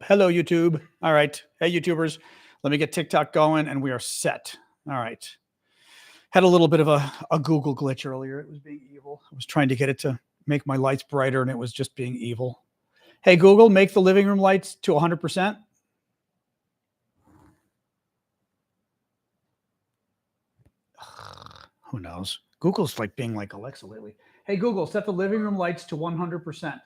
hello, YouTube. All right. Hey, YouTubers. Let me get TikTok going and we are set. All right. Had a little bit of a Google glitch earlier. It was being evil. I was trying to get it to make my lights brighter and it was just being evil. Hey, Google, make the living room lights to 100%. Who knows? Google's like being like Alexa lately. Hey, Google, set the living room lights to 100%.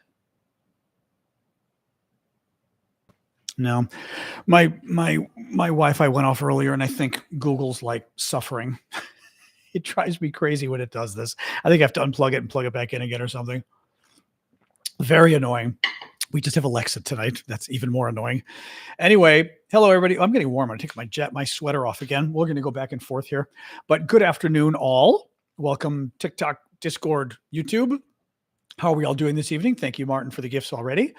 No, my Wi-Fi went off earlier, and I think Google's like suffering. It drives me crazy when it does this. I think I have to unplug it and plug it back in again or something. Very annoying. We just have Alexa tonight. That's even more annoying. Anyway, hello everybody. I'm getting warm. I'm gonna take my sweater off again. We're gonna go back and forth here. But good afternoon, all. Welcome TikTok, Discord, YouTube. How are we all doing this evening? Thank you, Martin, for the gifts already.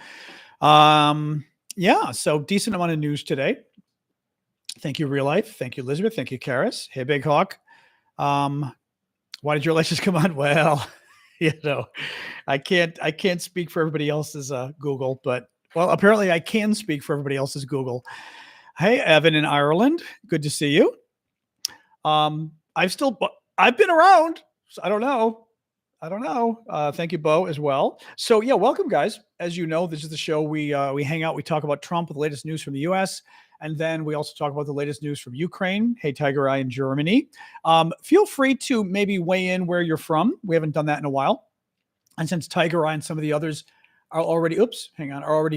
Yeah, so decent amount of news today. Thank you, Real Life. Thank you, Elizabeth. Thank you, Karis. Hey, Big Hawk. Why did your lights just come on? Well, I can't speak for everybody else's Google, but well, apparently I can speak for everybody else's Google. Hey, Evan in Ireland. Good to see you. I've been around. So I don't know. Thank you, Bo, as well. So yeah, welcome, guys. As you know, this is the show we hang out. We talk about Trump, the latest news from the U.S., and then we also talk about the latest news from Ukraine. Hey, Tiger Eye in Germany. Feel free to maybe weigh in where you're from. We haven't done that in a while. And since Tiger Eye and some of the others are already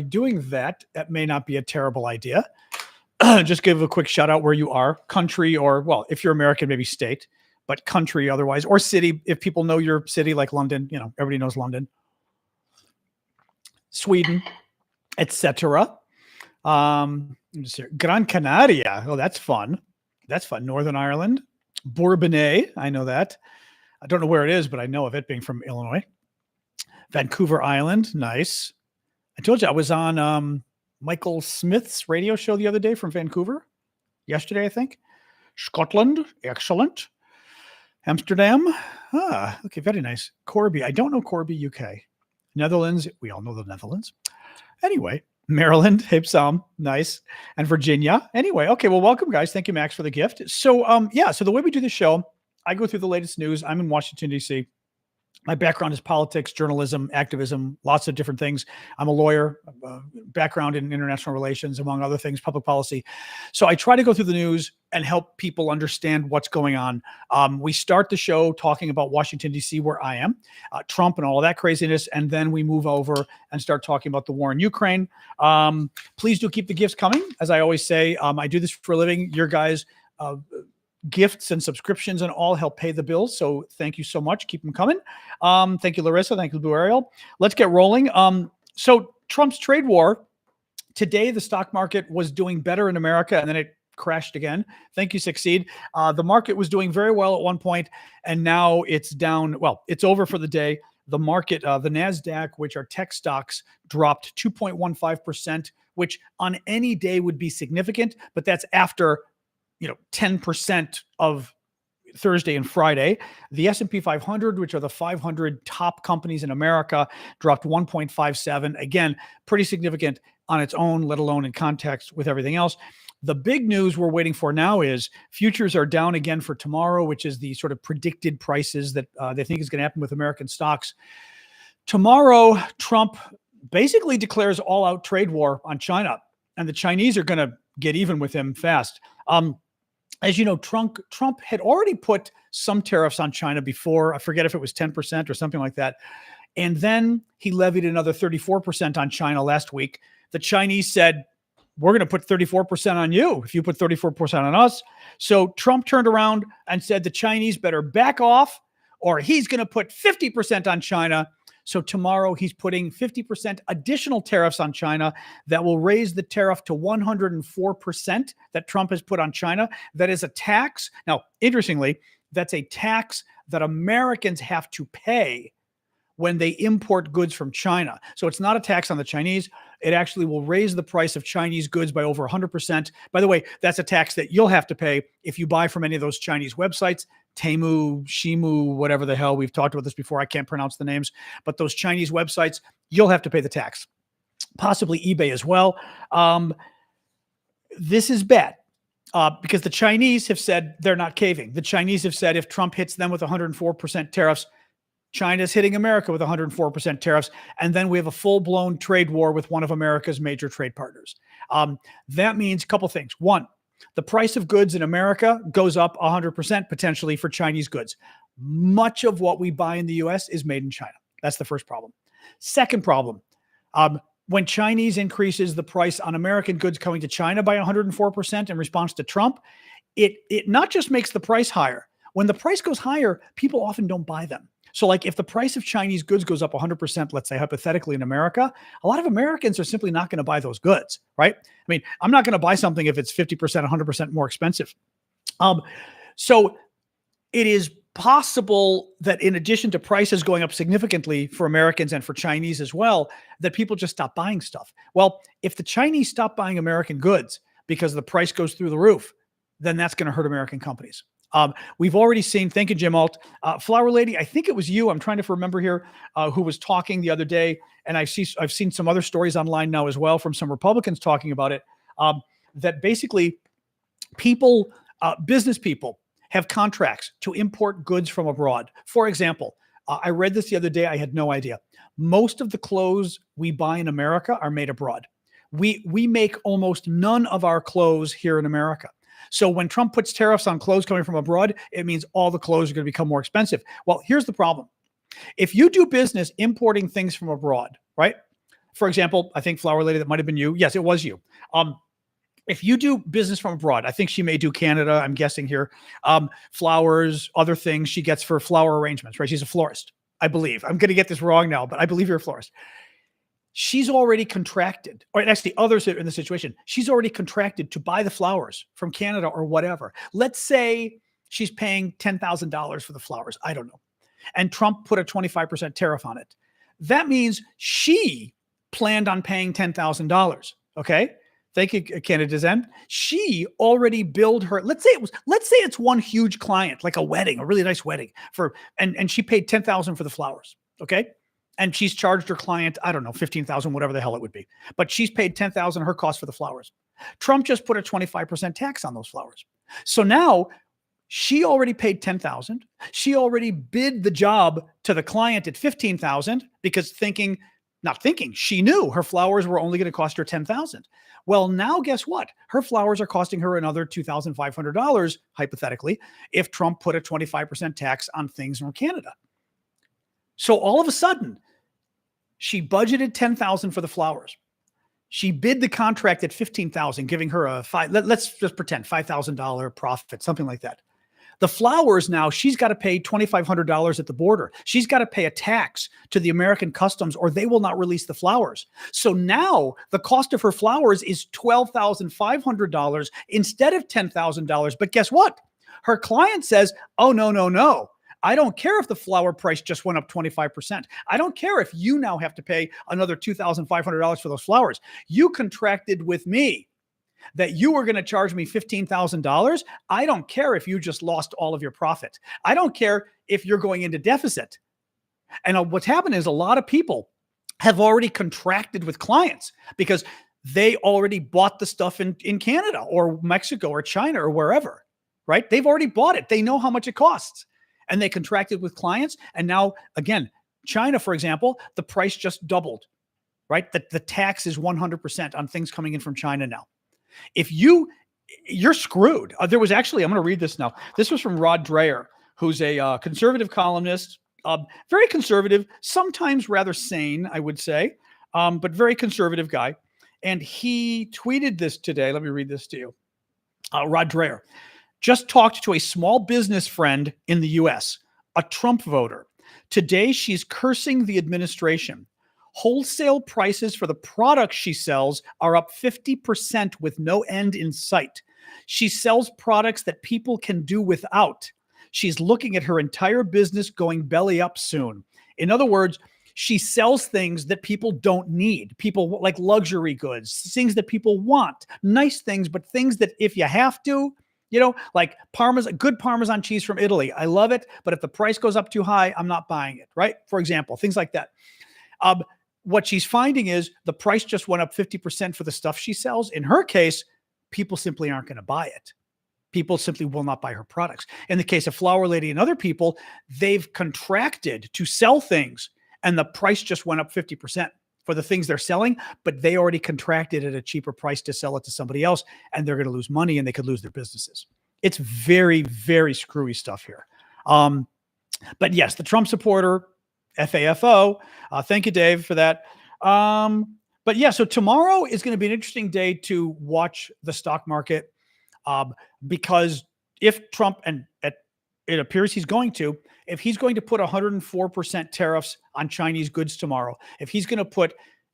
doing that, that may not be a terrible idea. Just give a quick shout out where you are, country, or well, if you're American, maybe state. But country otherwise, or city, if people know your city, like London, everybody knows London, Sweden, etc. Gran Canaria. Oh, that's fun. Northern Ireland. Bourbonnais. I know that. I don't know where it is, but I know of it being from Illinois. Vancouver Island. Nice. I told you I was on Michael Smith's radio show the other day from Vancouver. Yesterday, I think. Scotland. Excellent. Amsterdam. Okay, very nice. Corby. I don't know Corby, UK. Netherlands. We all know the Netherlands. Anyway, Maryland. Hey, Sam. Nice. And Virginia. Anyway, okay, well, welcome, guys. Thank you, Max, for the gift. So, so the way we do the show, I go through the latest news. I'm in Washington, D.C. My background is politics, journalism, activism, lots of different things. I'm a lawyer, background in international relations, among other things, public policy. So I try to go through the news and help people understand what's going on. We start the show talking about Washington, D.C., where I am, Trump and all of that craziness, and then we move over and start talking about the war in Ukraine. Please do keep the gifts coming. As I always say, I do this for a living. Your guys' gifts and subscriptions and all help pay the bills. So thank you so much. Keep them coming. Thank you, Larissa. Thank you, Blue Ariel. Let's get rolling. So Trump's trade war. Today, the stock market was doing better in America, and then it crashed again. Thank you, Succeed. The market was doing very well at one point, and now it's down. Well, it's over for the day. The market, the NASDAQ, which are tech stocks, dropped 2.15%, which on any day would be significant, but that's after 10% of Thursday and Friday. The S&P 500, which are the 500 top companies in America, dropped 1.57. Again, pretty significant on its own, let alone in context with everything else. The big news we're waiting for now is futures are down again for tomorrow, which is the sort of predicted prices that they think is going to happen with American stocks. Tomorrow, Trump basically declares all-out trade war on China, and the Chinese are going to get even with him fast. As you know, Trump had already put some tariffs on China before. I forget if it was 10% or something like that. And then he levied another 34% on China last week. The Chinese said, we're going to put 34% on you if you put 34% on us. So Trump turned around and said the Chinese better back off or he's going to put 50% on China. So tomorrow he's putting 50% additional tariffs on China that will raise the tariff to 104% that Trump has put on China. That is a tax. Now, interestingly, that's a tax that Americans have to pay when they import goods from China. So it's not a tax on the Chinese. It actually will raise the price of Chinese goods by over 100%. By the way, that's a tax that you'll have to pay if you buy from any of those Chinese websites. Temu, Shimu, whatever the hell. We've talked about this before. I can't pronounce the names. But those Chinese websites, you'll have to pay the tax. possibly eBay as well. This is bad because the Chinese have said they're not caving. The Chinese have said if Trump hits them with 104% tariffs, China's hitting America with 104% tariffs, and then we have a full-blown trade war with one of America's major trade partners. That means a couple things. One, the price of goods in America goes up 100% potentially for Chinese goods. Much of what we buy in the U.S. is made in China. That's the first problem. Second problem, when Chinese increases the price on American goods coming to China by 104% in response to Trump, it not just makes the price higher. When the price goes higher, people often don't buy them. So like if the price of Chinese goods goes up 100%, let's say hypothetically in America, a lot of Americans are simply not going to buy those goods, right? I mean, I'm not going to buy something if it's 50%, 100% more expensive. So it is possible that in addition to prices going up significantly for Americans and for Chinese as well, that people just stop buying stuff. Well, if the Chinese stop buying American goods because the price goes through the roof, then that's going to hurt American companies. We've already seen, thank you, Jim Alt, Flower Lady, I think it was you, I'm trying to remember here, who was talking the other day, and I've seen some other stories online now as well from some Republicans talking about it, that basically people, business people have contracts to import goods from abroad. For example, I read this the other day, I had no idea. Most of the clothes we buy in America are made abroad. We make almost none of our clothes here in America. So when Trump puts tariffs on clothes coming from abroad, it means all the clothes are going to become more expensive. Well, here's the problem. If you do business importing things from abroad, right? For example, I think Flower Lady, that might have been you. Yes, it was you. If you do business from abroad, I think she may do Canada, I'm guessing here, flowers, other things she gets for flower arrangements, right? She's a florist, I believe. I'm going to get this wrong now, but I believe you're a florist. She's already contracted, or actually others in the situation, she's already contracted to buy the flowers from Canada or whatever. Let's say she's paying $10,000 for the flowers. I don't know. And Trump put a 25% tariff on it. That means she planned on paying $10,000. Okay. Thank you, Canada's End. She already billed her. Let's say it's one huge client, like a wedding, a really nice wedding and she paid $10,000 for the flowers. Okay. And she's charged her client, I don't know, $15,000, whatever the hell it would be. But she's paid $10,000 her cost for the flowers. Trump just put a 25% tax on those flowers. So now she already paid $10,000. She already bid the job to the client at $15,000 because she knew her flowers were only going to cost her $10,000. Well, now guess what? Her flowers are costing her another $2,500, hypothetically, if Trump put a 25% tax on things from Canada. So all of a sudden, she budgeted $10,000 for the flowers. She bid the contract at $15,000, giving her let's just pretend $5,000 profit, something like that. The flowers now, she's got to pay $2,500 at the border. She's got to pay a tax to the American customs or they will not release the flowers. So now the cost of her flowers is $12,500 instead of $10,000. But guess what? Her client says, oh, no. I don't care if the flower price just went up 25%. I don't care if you now have to pay another $2,500 for those flowers. You contracted with me that you were going to charge me $15,000. I don't care if you just lost all of your profit. I don't care if you're going into deficit. And what's happened is a lot of people have already contracted with clients because they already bought the stuff in Canada or Mexico or China or wherever, right? They've already bought it. They know how much it costs. And they contracted with clients. And now, again, China, for example, the price just doubled, right? The tax is 100% on things coming in from China now. If you're screwed. There was actually, I'm going to read this now. This was from Rod Dreher, who's a conservative columnist, very conservative, sometimes rather sane, I would say, but very conservative guy. And he tweeted this today. Let me read this to you. Rod Dreher just talked to a small business friend in the US, a Trump voter. Today, she's cursing the administration. Wholesale prices for the products she sells are up 50% with no end in sight. She sells products that people can do without. She's looking at her entire business going belly up soon. In other words, she sells things that people don't need. People like luxury goods, things that people want, nice things, but things that if you have to, like good Parmesan cheese from Italy. I love it, but if the price goes up too high, I'm not buying it, right? For example, things like that. what she's finding is the price just went up 50% for the stuff she sells. In her case, people simply aren't going to buy it. People simply will not buy her products. In the case of Flower Lady and other people, they've contracted to sell things and the price just went up 50% for the things they're selling, but they already contracted at a cheaper price to sell it to somebody else, and they're going to lose money and they could lose their businesses. It's very, very screwy stuff here. But yes, the Trump supporter, FAFO, thank you, Dave, for that. But yeah, so tomorrow is going to be an interesting day to watch the stock market, because if Trump, and it appears he's going to, if he's going to put 104% tariffs on Chinese goods tomorrow, if he's going to put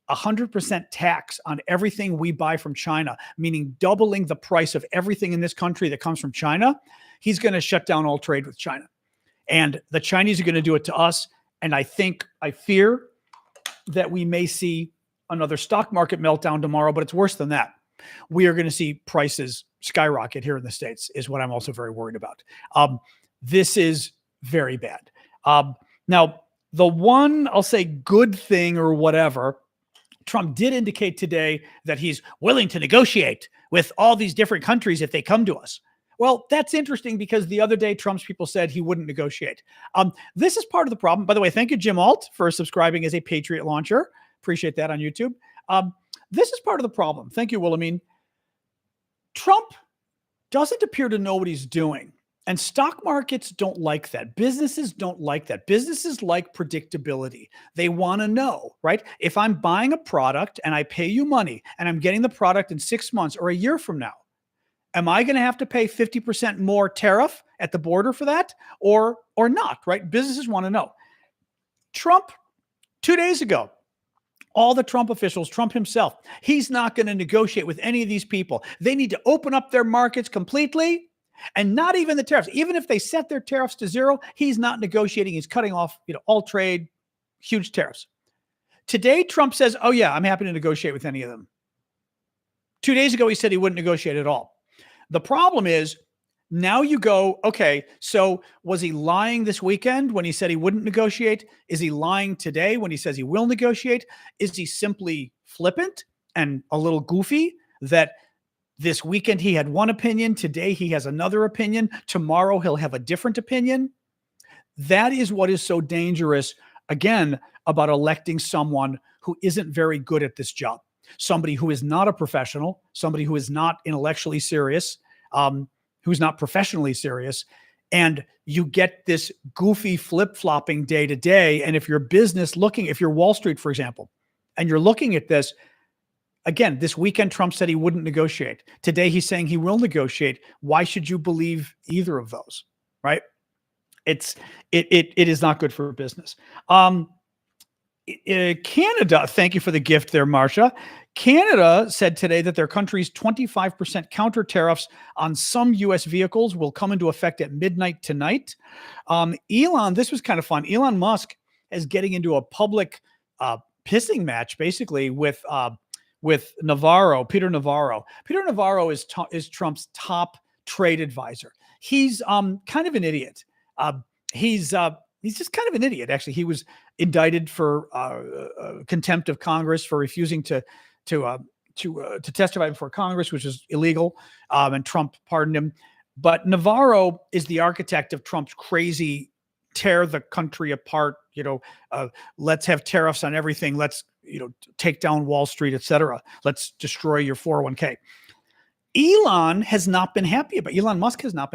100% tax on everything we buy from China, meaning doubling the price of everything in this country that comes from China, he's going to shut down all trade with China. And the Chinese are going to do it to us. And I fear that we may see another stock market meltdown tomorrow, but it's worse than that. We are going to see prices skyrocket here in the States, is what I'm also very worried about. This is very bad. Now, the one, I'll say, good thing or whatever, Trump did indicate today that he's willing to negotiate with all these different countries if they come to us. Well, that's interesting because the other day, Trump's people said he wouldn't negotiate. This is part of the problem. By the way, thank you, Jim Alt, for subscribing as a Patriot launcher. Appreciate that on YouTube. This is part of the problem. Thank you, Wilhelmine. Trump doesn't appear to know what he's doing. And stock markets don't like that. Businesses don't like that. Businesses like predictability. They want to know, right? If I'm buying a product and I pay you money and I'm getting the product in 6 months or a year from now, am I going to have to pay 50% more tariff at the border for that or not, right? Businesses want to know. Trump, 2 days ago, all the Trump officials, Trump himself, he's not going to negotiate with any of these people. They need to open up their markets completely, and not even the tariffs. Even if they set their tariffs to zero, he's not negotiating. He's cutting off, all trade, huge tariffs. Today, Trump says, oh yeah, I'm happy to negotiate with any of them. 2 days ago, he said he wouldn't negotiate at all. The problem is, now you go, okay, so was he lying this weekend when he said he wouldn't negotiate? Is he lying today when he says he will negotiate? Is he simply flippant and a little goofy that this weekend he had one opinion, today he has another opinion, tomorrow he'll have a different opinion? That is what is so dangerous, again, about electing someone who isn't very good at this job. Somebody who is not a professional, somebody who is not intellectually serious, who's not professionally serious, and you get this goofy flip-flopping day to day. And if you're if you're Wall Street, for example, and you're looking at this, again, this weekend, Trump said he wouldn't negotiate. Today, he's saying he will negotiate. Why should you believe either of those, right? It is not good for business. Canada, thank you for the gift there, Marcia. Canada said today that their country's 25% counter tariffs on some U.S. vehicles will come into effect at midnight tonight. Elon, this was kind of fun. Elon Musk is getting into a public pissing match, basically, with Navarro, Peter Navarro. Peter Navarro is Trump's top trade advisor. He's kind of an idiot. He's just kind of an idiot, actually. He was indicted for contempt of Congress for refusing to testify before Congress, which is illegal, and Trump pardoned him. But Navarro is the architect of Trump's crazy tear the country apart. Let's have tariffs on everything. Let's take down Wall Street, etc. Let's destroy your 401k. Elon Musk has not been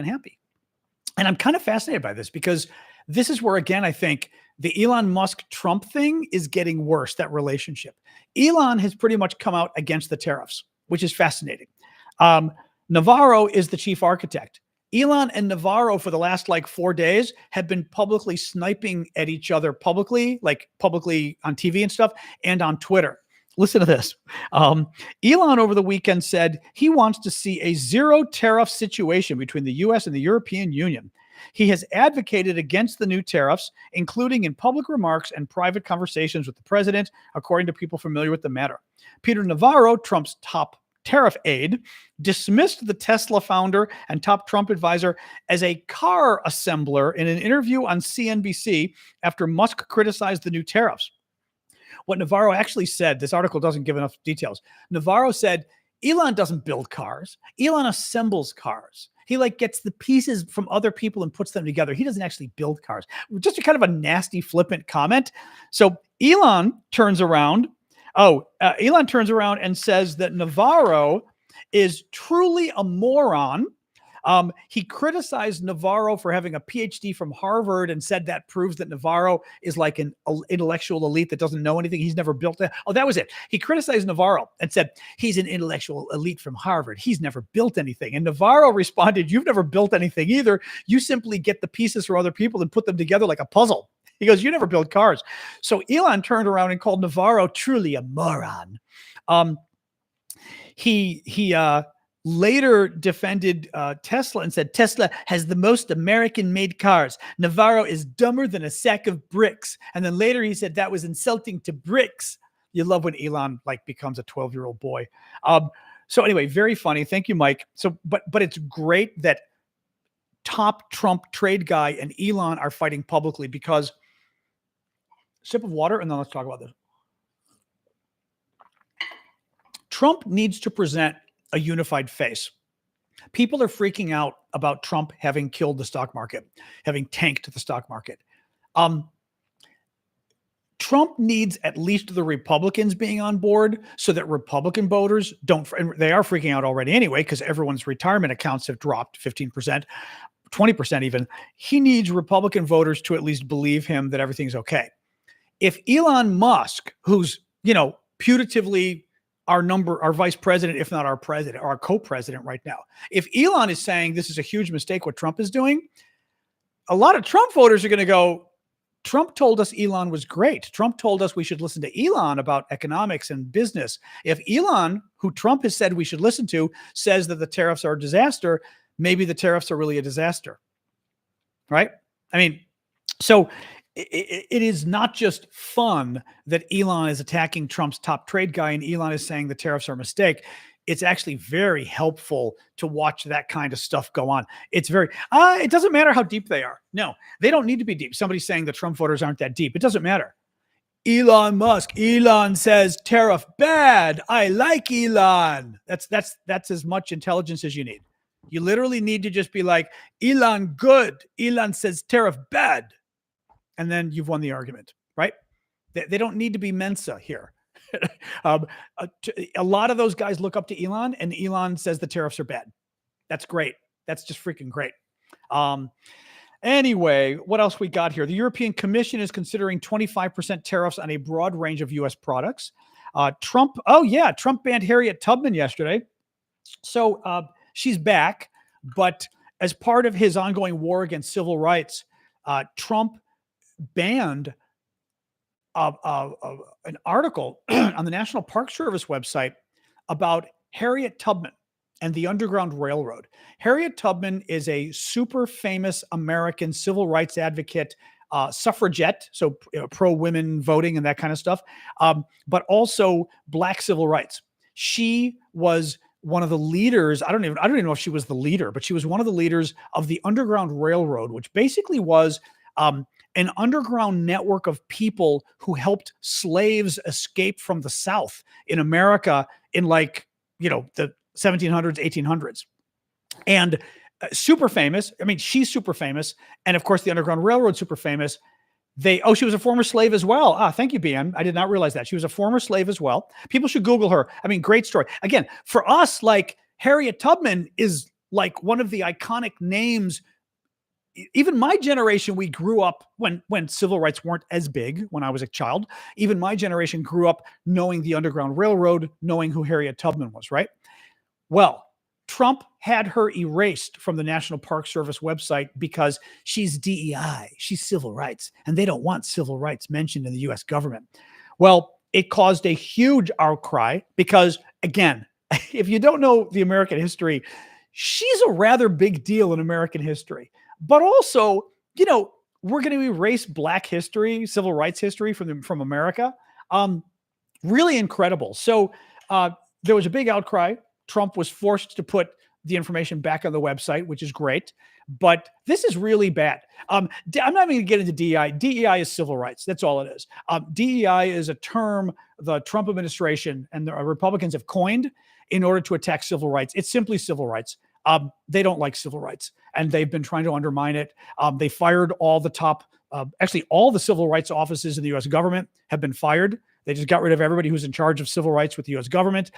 happy. And I'm kind of fascinated by this because this is where, again, I think the Elon Musk-Trump thing is getting worse, that relationship. Elon has pretty much come out against the tariffs, which is fascinating. Navarro is the chief architect. Elon and Navarro for the last 4 days have been publicly sniping at each other publicly on TV and stuff, and on Twitter. Listen to this. Elon over the weekend said he wants to see a zero tariff situation between the U.S. and the European Union. He has advocated against the new tariffs, including in public remarks and private conversations with the president, according to people familiar with the matter. Peter Navarro, Trump's top tariff aide, dismissed the Tesla founder and top Trump advisor as a car assembler in an interview on CNBC after Musk criticized the new tariffs. What Navarro actually said, this article doesn't give enough details. Navarro said, Elon doesn't build cars. Elon assembles cars. He like gets the pieces from other people and puts them together. He doesn't actually build cars. Just a kind of a nasty, flippant comment. So Elon turns around. Elon turns around and says that Navarro is truly a moron. He criticized Navarro for having a PhD from Harvard and said that proves that Navarro is like an intellectual elite that doesn't know anything. He's never built it. Oh, that was it. He criticized Navarro and said, he's an intellectual elite from Harvard. He's never built anything. And Navarro responded, you've never built anything either. You simply get the pieces from other people and put them together like a puzzle. He goes, you never build cars. So Elon turned around and called Navarro truly a moron. He later defended Tesla and said, Tesla has the most American-made cars. Navarro is dumber than a sack of bricks. And then later he said that was insulting to bricks. You love when Elon like becomes a 12-year-old boy. So anyway, very funny. Thank you, Mike. So, but it's great that top Trump trade guy and Elon are fighting publicly because sip of water, and then let's talk about this. Trump needs to present a unified face. People are freaking out about Trump having killed the stock market, having tanked the stock market. Trump needs at least the Republicans being on board so that Republican voters don't, and they are freaking out already anyway, because everyone's retirement accounts have dropped 15%, 20% even. He needs Republican voters to at least believe him that everything's okay. If Elon Musk, who's, putatively our vice president, if not our president, or our co-president right now. If Elon is saying this is a huge mistake, what Trump is doing, a lot of Trump voters are going to go, Trump told us Elon was great. Trump told us we should listen to Elon about economics and business. If Elon, who Trump has said we should listen to, says that the tariffs are a disaster, maybe the tariffs are really a disaster. Right? I mean, so it is not just fun that Elon is attacking Trump's top trade guy and Elon is saying the tariffs are a mistake. It's actually very helpful to watch that kind of stuff go on. It's very, it doesn't matter how deep they are. No, they don't need to be deep. Somebody's saying the Trump voters aren't that deep. It doesn't matter. Elon Musk, Elon says tariff bad. I like Elon. That's as much intelligence as you need. You literally need to just be like, Elon good. Elon says tariff bad. And then you've won the argument, right? They don't need to be Mensa here. A lot of those guys look up to Elon, and Elon says the tariffs are bad. That's great. That's just freaking great. Anyway, what else we got here? The European Commission is considering 25% tariffs on a broad range of U.S. products. Trump banned Harriet Tubman yesterday. So she's back, but as part of his ongoing war against civil rights, Trump banned an article on the National Park Service website about Harriet Tubman and the Underground Railroad. Harriet Tubman is a super famous American civil rights advocate, suffragette, so pro-women voting and that kind of stuff, but also Black civil rights. She was one of the leaders. I don't even know if she was the leader, but she was one of the leaders of the Underground Railroad, which basically was an underground network of people who helped slaves escape from the South in America in the 1700s, 1800s. And super famous. I mean, she's super famous. And of course, the Underground Railroad, super famous. She was a former slave as well. Thank you, BM. I did not realize that. She was a former slave as well. People should Google her. I mean, great story. Again, for us, like Harriet Tubman is like one of the iconic names. Even my generation, we grew up when civil rights weren't as big when I was a child. Even my generation grew up knowing the Underground Railroad, knowing who Harriet Tubman was, right? Well, Trump had her erased from the National Park Service website because she's DEI, she's civil rights, and they don't want civil rights mentioned in the U.S. government. Well, it caused a huge outcry because, again, if you don't know the American history, she's a rather big deal in American history. But also, we're going to erase Black history, civil rights history from America. Really incredible. So there was a big outcry. Trump was forced to put the information back on the website, which is great. But this is really bad. I'm not even going to get into DEI. DEI is civil rights. That's all it is. DEI is a term the Trump administration and the Republicans have coined in order to attack civil rights. It's simply civil rights. They don't like civil rights, and they've been trying to undermine it. They fired all the top, actually all the civil rights offices in the U.S. government have been fired. They just got rid of everybody who's in charge of civil rights with the U.S. government.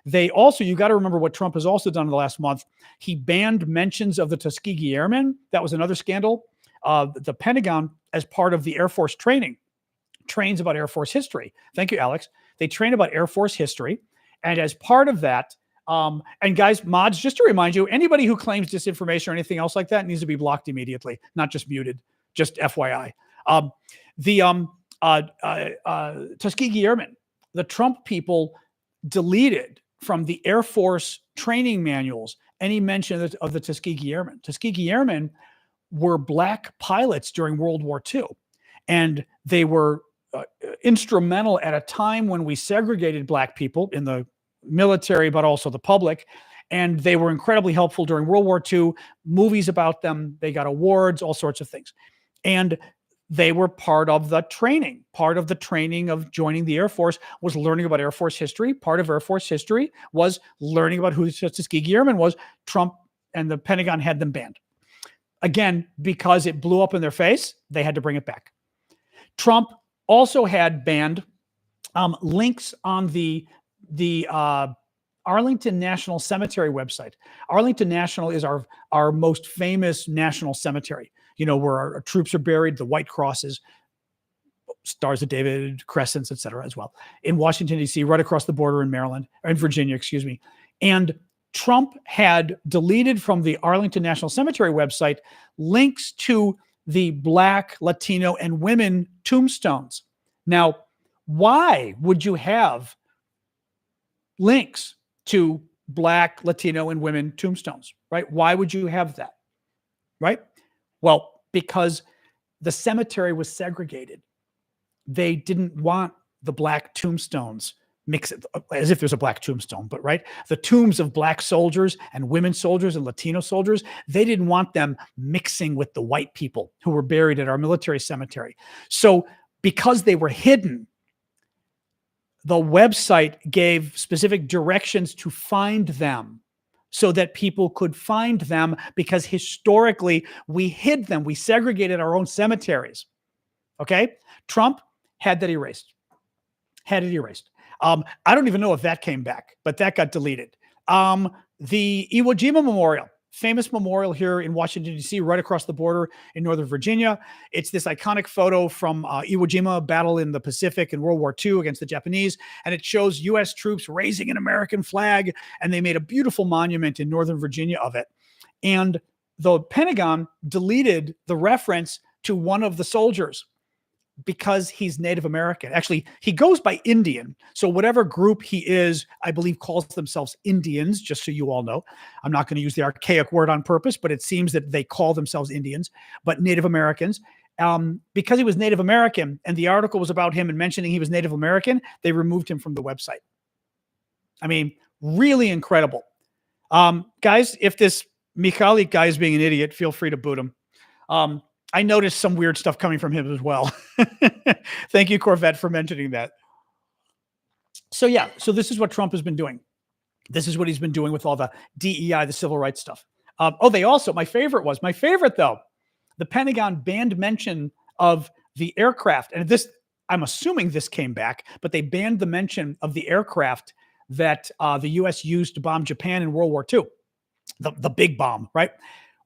They also, you got to remember what Trump has also done in the last month. He banned mentions of the Tuskegee Airmen. That was another scandal. The Pentagon, as part of the Air Force training, trains about Air Force history. Thank you, Alex. They train about Air Force history. And as part of that, and guys, mods, just to remind you, anybody who claims disinformation or anything else like that needs to be blocked immediately, not just muted, just FYI. Tuskegee Airmen, the Trump people deleted from the Air Force training manuals any mention of the Tuskegee Airmen. Tuskegee Airmen were black pilots during World War II, and they were instrumental at a time when we segregated black people in the military, but also the public. And they were incredibly helpful during World War II, movies about them. They got awards, all sorts of things. And they were part of the training. Part of the training of joining the Air Force was learning about Air Force history. Part of Air Force history was learning about who the Tuskegee Airmen was. Trump and the Pentagon had them banned. Again, because it blew up in their face, they had to bring it back. Trump also had banned links on the Arlington National Cemetery website. Arlington National is our most famous national cemetery, you know, where our troops are buried, the white crosses, Stars of David, crescents, et cetera, as well, in Washington, D.C., right across the border in Maryland, or in Virginia, excuse me. And Trump had deleted from the Arlington National Cemetery website links to the Black, Latino, and women tombstones. Now, why would you have links to Black, Latino, and women tombstones, right? Why would you have that, right? Well, because the cemetery was segregated. They didn't want the Black tombstones mixed, as if there's a Black tombstone, but right? The tombs of Black soldiers and women soldiers and Latino soldiers, they didn't want them mixing with the white people who were buried at our military cemetery. So because they were hidden, the website gave specific directions to find them so that people could find them, because historically we hid them. We segregated our own cemeteries. Okay? Trump had that erased. Had it erased. I don't even know if that came back, but that got deleted. The Iwo Jima Memorial, famous memorial here in Washington, D.C., right across the border in Northern Virginia. It's this iconic photo from Iwo Jima battle in the Pacific in World War II against the Japanese. And it shows U.S. troops raising an American flag. And they made a beautiful monument in Northern Virginia of it. And the Pentagon deleted the reference to one of the soldiers because he's Native American. Actually, he goes by Indian. So whatever group he is, I believe calls themselves Indians, just so you all know. I'm not going to use the archaic word on purpose, but it seems that they call themselves Indians, but Native Americans. Because he was Native American and the article was about him and mentioning he was Native American, they removed him from the website. I mean, really incredible. Guys, if this Mikhalik guy is being an idiot, feel free to boot him. I noticed some weird stuff coming from him as well. Thank you, Corvette, for mentioning that. So yeah, so this is what Trump has been doing. This is what he's been doing with all the DEI, the civil rights stuff. They also, my favorite though, the Pentagon banned mention of the aircraft. And this, I'm assuming this came back, but they banned the mention of the aircraft that the U.S. used to bomb Japan in World War II. The big bomb, right?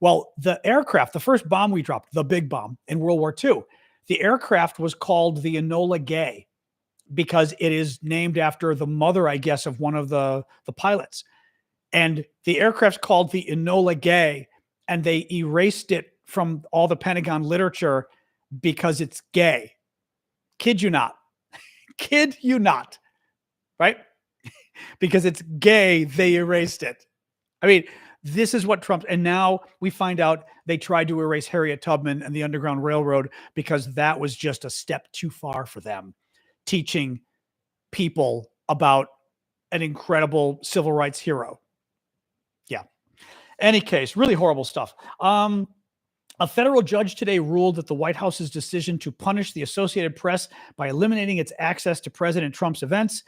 Well, the aircraft, the first bomb we dropped, the big bomb in World War II, the aircraft was called the Enola Gay because it is named after the mother, I guess, of one of the pilots. And the aircraft's called the Enola Gay, and they erased it from all the Pentagon literature because it's gay. Kid you not. Kid you not. Right? Because it's gay, they erased it. I mean, this is what Trump, and now we find out they tried to erase Harriet Tubman and the Underground Railroad because that was just a step too far for them, teaching people about an incredible civil rights hero. Yeah. Any case, really horrible stuff. A federal judge today ruled that the White House's decision to punish the Associated Press by eliminating its access to President Trump's events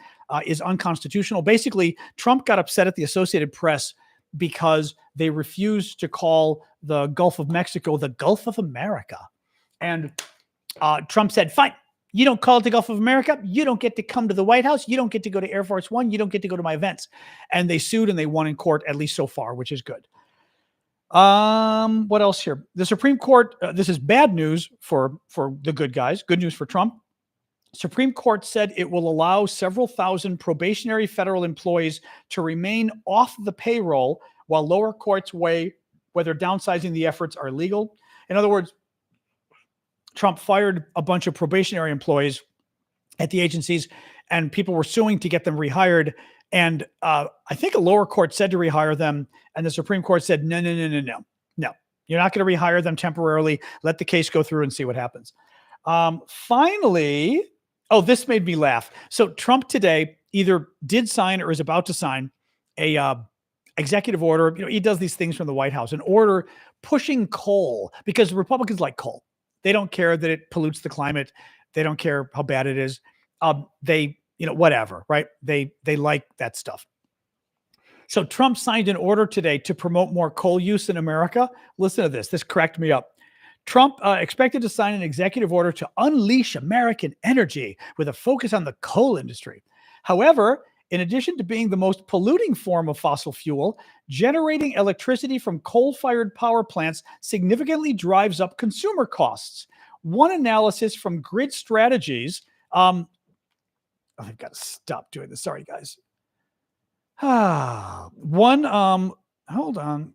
is unconstitutional. Basically, Trump got upset at the Associated Press because they refused to call the Gulf of Mexico the Gulf of America. And Trump said, fine, you don't call it the Gulf of America. You don't get to come to the White House. You don't get to go to Air Force One. You don't get to go to my events. And they sued and they won in court, at least so far, which is good. What else here? The Supreme Court, this is bad news for the good guys, good news for Trump. Supreme Court said it will allow several thousand probationary federal employees to remain off the payroll while lower courts weigh whether downsizing the efforts are legal. In other words, Trump fired a bunch of probationary employees at the agencies, and people were suing to get them rehired. And I think a lower court said to rehire them, and the Supreme Court said, no, you're not going to rehire them temporarily. Let the case go through and see what happens. Finally, this made me laugh. So Trump today either did sign or is about to sign a executive order. He does these things from the White House, an order pushing coal, because Republicans like coal. They don't care that it pollutes the climate. They don't care how bad it is. Whatever, right? They like that stuff. So Trump signed an order today to promote more coal use in America. Listen to this. This cracked me up. Trump expected to sign an executive order to unleash American energy with a focus on the coal industry. However, in addition to being the most polluting form of fossil fuel, generating electricity from coal-fired power plants significantly drives up consumer costs. One analysis from Grid Strategies, I've got to stop doing this. Sorry, guys. Hold on.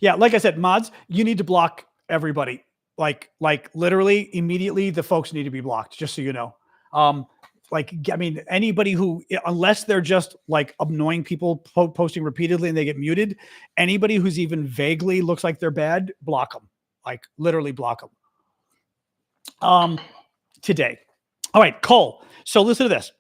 Yeah, like I said, mods, you need to block everybody. Like literally immediately, the folks need to be blocked, just so you know. Anybody who, unless they're just like annoying people posting repeatedly and they get muted, anybody who's even vaguely looks like they're bad, block them. Like literally block them. Today. All right, coal. So listen to this.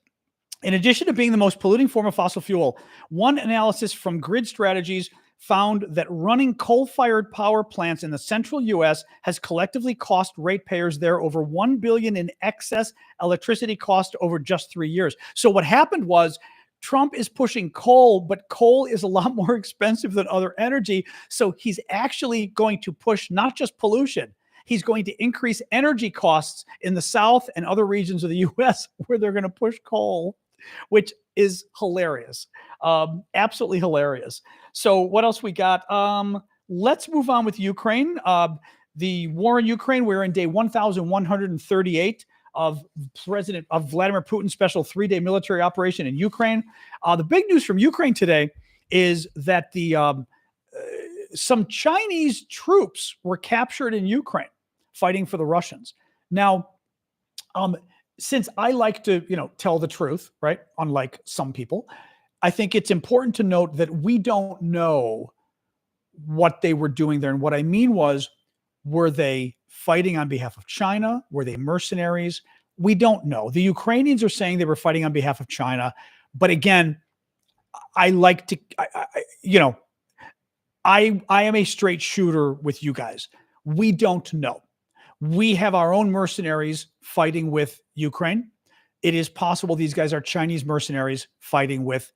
In addition to being the most polluting form of fossil fuel, one analysis from Grid Strategies found that running coal-fired power plants in the central U.S. has collectively cost ratepayers there over $1 billion in excess electricity cost over just 3 years. So what happened was Trump is pushing coal, but coal is a lot more expensive than other energy. So he's actually going to push not just pollution, he's going to increase energy costs in the South and other regions of the U.S. where they're going to push coal, which is hilarious. Absolutely hilarious. So what else we got? Let's move on with Ukraine. The war in Ukraine, we're in day 1,138 of Vladimir Putin's special 3-day military operation in Ukraine. The big news from Ukraine today is that some Chinese troops were captured in Ukraine fighting for the Russians. Now, since I like to, tell the truth, right? Unlike some people, I think it's important to note that we don't know what they were doing there. And what I mean was, were they fighting on behalf of China? Were they mercenaries? We don't know. The Ukrainians are saying they were fighting on behalf of China. But again, I like to, I am a straight shooter with you guys. We don't know. We have our own mercenaries fighting with Ukraine. It is possible these guys are Chinese mercenaries fighting with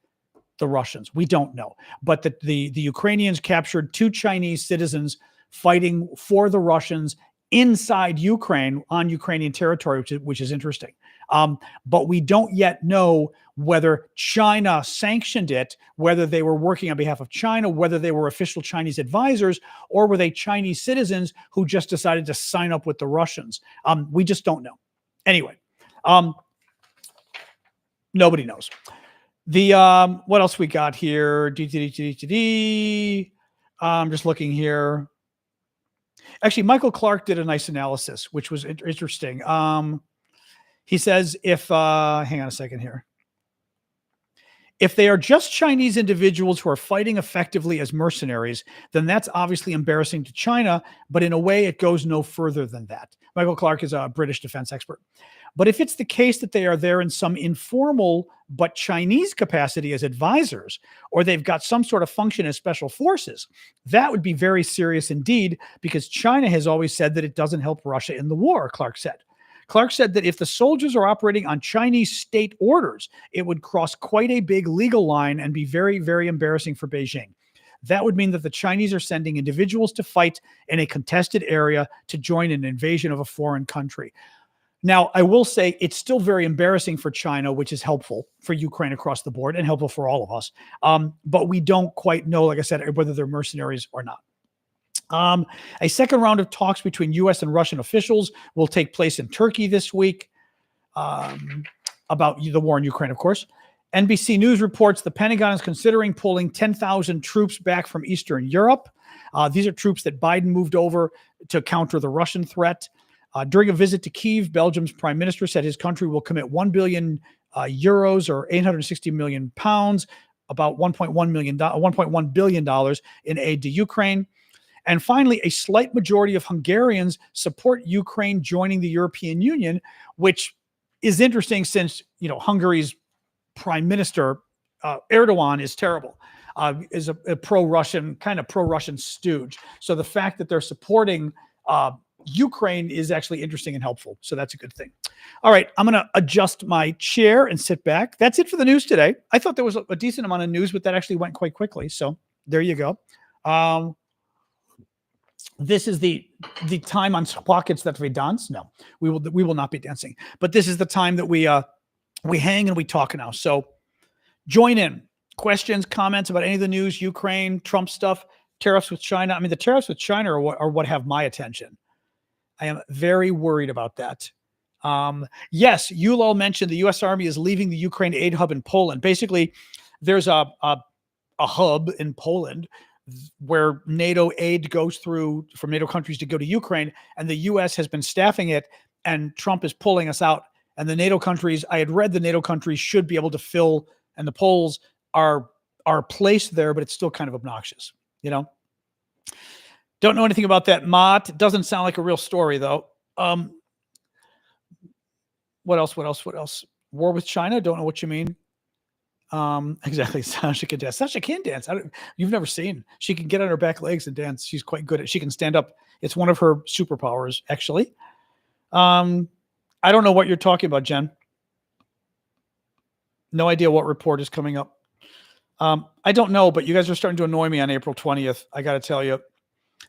the Russians. We don't know. But the Ukrainians captured 2 Chinese citizens fighting for the Russians inside Ukraine on Ukrainian territory, which is interesting. But we don't yet know whether China sanctioned it, whether they were working on behalf of China, whether they were official Chinese advisors, or were they Chinese citizens who just decided to sign up with the Russians. We just don't know. Anyway, nobody knows. What else we got here? I'm just looking here. Actually, Michael Clark did a nice analysis, which was interesting. He says hang on a second here. If they are just Chinese individuals who are fighting effectively as mercenaries, then that's obviously embarrassing to China, but in a way it goes no further than that. Michael Clark is a British defense expert. But if it's the case that they are there in some informal but Chinese capacity as advisors, or they've got some sort of function as special forces, that would be very serious indeed, because China has always said that it doesn't help Russia in the war, Clark said. Clark said that if the soldiers are operating on Chinese state orders, it would cross quite a big legal line and be very, very embarrassing for Beijing. That would mean that the Chinese are sending individuals to fight in a contested area to join an invasion of a foreign country. Now, I will say it's still very embarrassing for China, which is helpful for Ukraine across the board and helpful for all of us. But we don't quite know, like I said, whether they're mercenaries or not. A second round of talks between U.S. and Russian officials will take place in Turkey this week about the war in Ukraine, of course. NBC News reports the Pentagon is considering pulling 10,000 troops back from Eastern Europe. These are troops that Biden moved over to counter the Russian threat. During a visit to Kyiv, Belgium's prime minister said his country will commit 1 billion euros or 860 million pounds, about $1.1 billion in aid to Ukraine. And finally, a slight majority of Hungarians support Ukraine joining the European Union, which is interesting since, Hungary's prime minister, Erdogan, is terrible, is a pro-Russian stooge. So the fact that they're supporting Ukraine is actually interesting and helpful. So that's a good thing. All right, I'm going to adjust my chair and sit back. That's it for the news today. I thought there was a decent amount of news, but that actually went quite quickly. So there you go. This is the time on Pockets that we dance. No, we will not be dancing. But this is the time that we hang and we talk now. So join in. Questions, comments about any of the news, Ukraine, Trump stuff, tariffs with China. I mean, the tariffs with China are what have my attention. I am very worried about that. Yes, Ulol mentioned the U.S. Army is leaving the Ukraine aid hub in Poland. Basically, there's a hub in Poland where NATO aid goes through from NATO countries to go to Ukraine, and the U.S. has been staffing it, and Trump is pulling us out. And the NATO countries, I had read the NATO countries should be able to fill, and the Poles are placed there, but it's still kind of obnoxious, Don't know anything about that, Mott. Doesn't sound like a real story, though. What else? War with China? Don't know what you mean. Exactly. Sasha can dance. Sasha can dance. You've never seen. She can get on her back legs and dance. She's quite good at. She can stand up. It's one of her superpowers, actually. I don't know what you're talking about, Jen. No idea what report is coming up. I don't know, but you guys are starting to annoy me on April 20th. I got to tell you,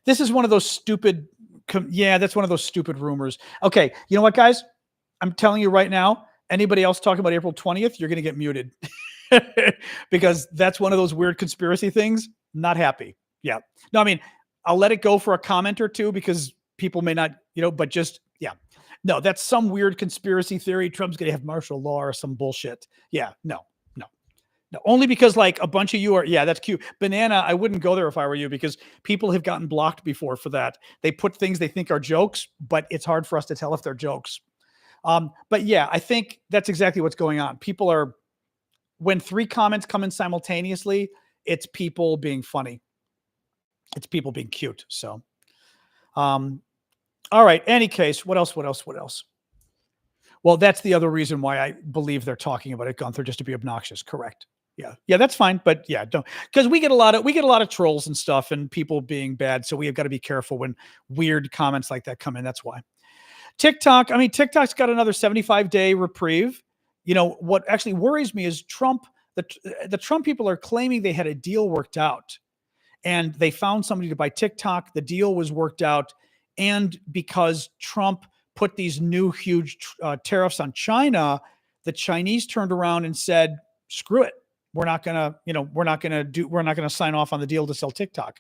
this is one of those stupid. That's one of those stupid rumors. Okay, you know what, guys? I'm telling you right now. Anybody else talking about April 20th, you're going to get muted. Because that's one of those weird conspiracy things. Not happy. Yeah. No, I mean, I'll let it go for a comment or two because people may not, but just, yeah. No, that's some weird conspiracy theory. Trump's going to have martial law or some bullshit. Yeah. No. Only because like a bunch of you are, that's cute. Banana, I wouldn't go there if I were you because people have gotten blocked before for that. They put things they think are jokes, but it's hard for us to tell if they're jokes. But yeah, I think that's exactly what's going on. People are, when 3 comments come in simultaneously, it's people being funny. It's people being cute. So, all right. Any case, what else? Well, that's the other reason why I believe they're talking about it, Gunther, just to be obnoxious. Correct. Yeah, that's fine. But yeah, don't, because we get a lot of trolls and stuff and people being bad. So we have got to be careful when weird comments like that come in. That's why. TikTok's got another 75-day reprieve. What actually worries me is Trump. The Trump people are claiming they had a deal worked out and they found somebody to buy TikTok. The deal was worked out. And because Trump put these new huge tariffs on China, the Chinese turned around and said, screw it. We're not going to sign off on the deal to sell TikTok.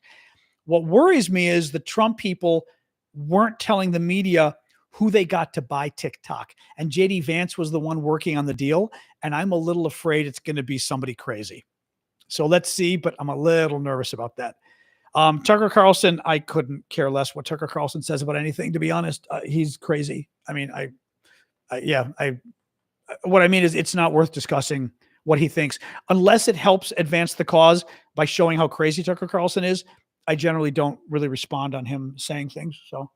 What worries me is the Trump people weren't telling the media who they got to buy TikTok. And JD Vance was the one working on the deal. And I'm a little afraid it's going to be somebody crazy. So let's see, but I'm a little nervous about that. Tucker Carlson, I couldn't care less what Tucker Carlson says about anything, to be honest. He's crazy. I mean, what I mean is it's not worth discussing what he thinks unless it helps advance the cause by showing how crazy Tucker Carlson is. I generally don't really respond on him saying things. So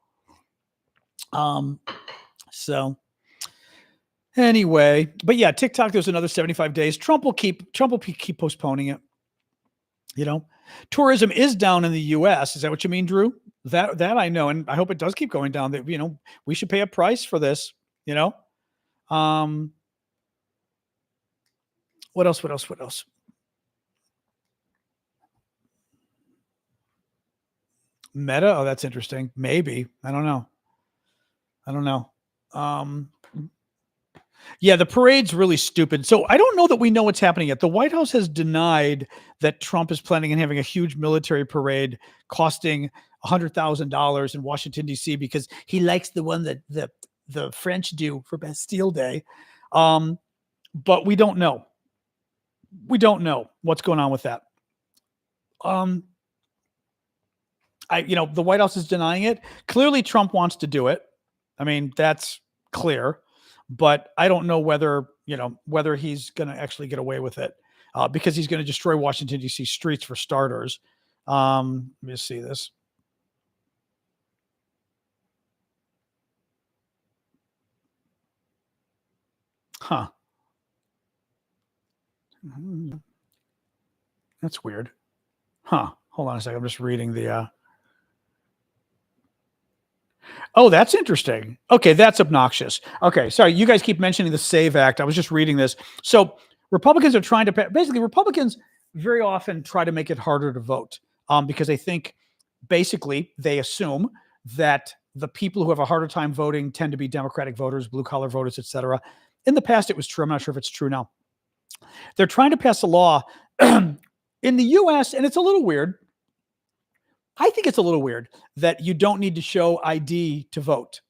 Anyway, but yeah, TikTok, there's another 75 days. Trump will keep postponing it. Tourism is down in the US. Is that what you mean, Drew? That I know. And I hope it does keep going down. That, we should pay a price for this, What else? Meta? Oh, that's interesting. Maybe. I don't know. Yeah, the parade's really stupid. So I don't know that we know what's happening yet. The White House has denied that Trump is planning on having a huge military parade costing $100,000 in Washington, D.C. because he likes the one that the French do for Bastille Day. But we don't know. We don't know what's going on with that. The White House is denying it. Clearly, Trump wants to do it. I mean, that's clear. But I don't know whether he's going to actually get away with it because he's going to destroy Washington, D.C. streets for starters. Let me see this. Huh. That's weird. Huh. Hold on a second. I'm just reading the... Oh, that's interesting. Okay, that's obnoxious. Okay, sorry. You guys keep mentioning the SAVE Act. I was just reading this. So Republicans are trying to... Basically, Republicans very often try to make it harder to vote because they think, basically, they assume that the people who have a harder time voting tend to be Democratic voters, blue-collar voters, etc. In the past, it was true. I'm not sure if it's true now. They're trying to pass a law in the U.S., and it's a little weird. I think it's a little weird that you don't need to show ID to vote.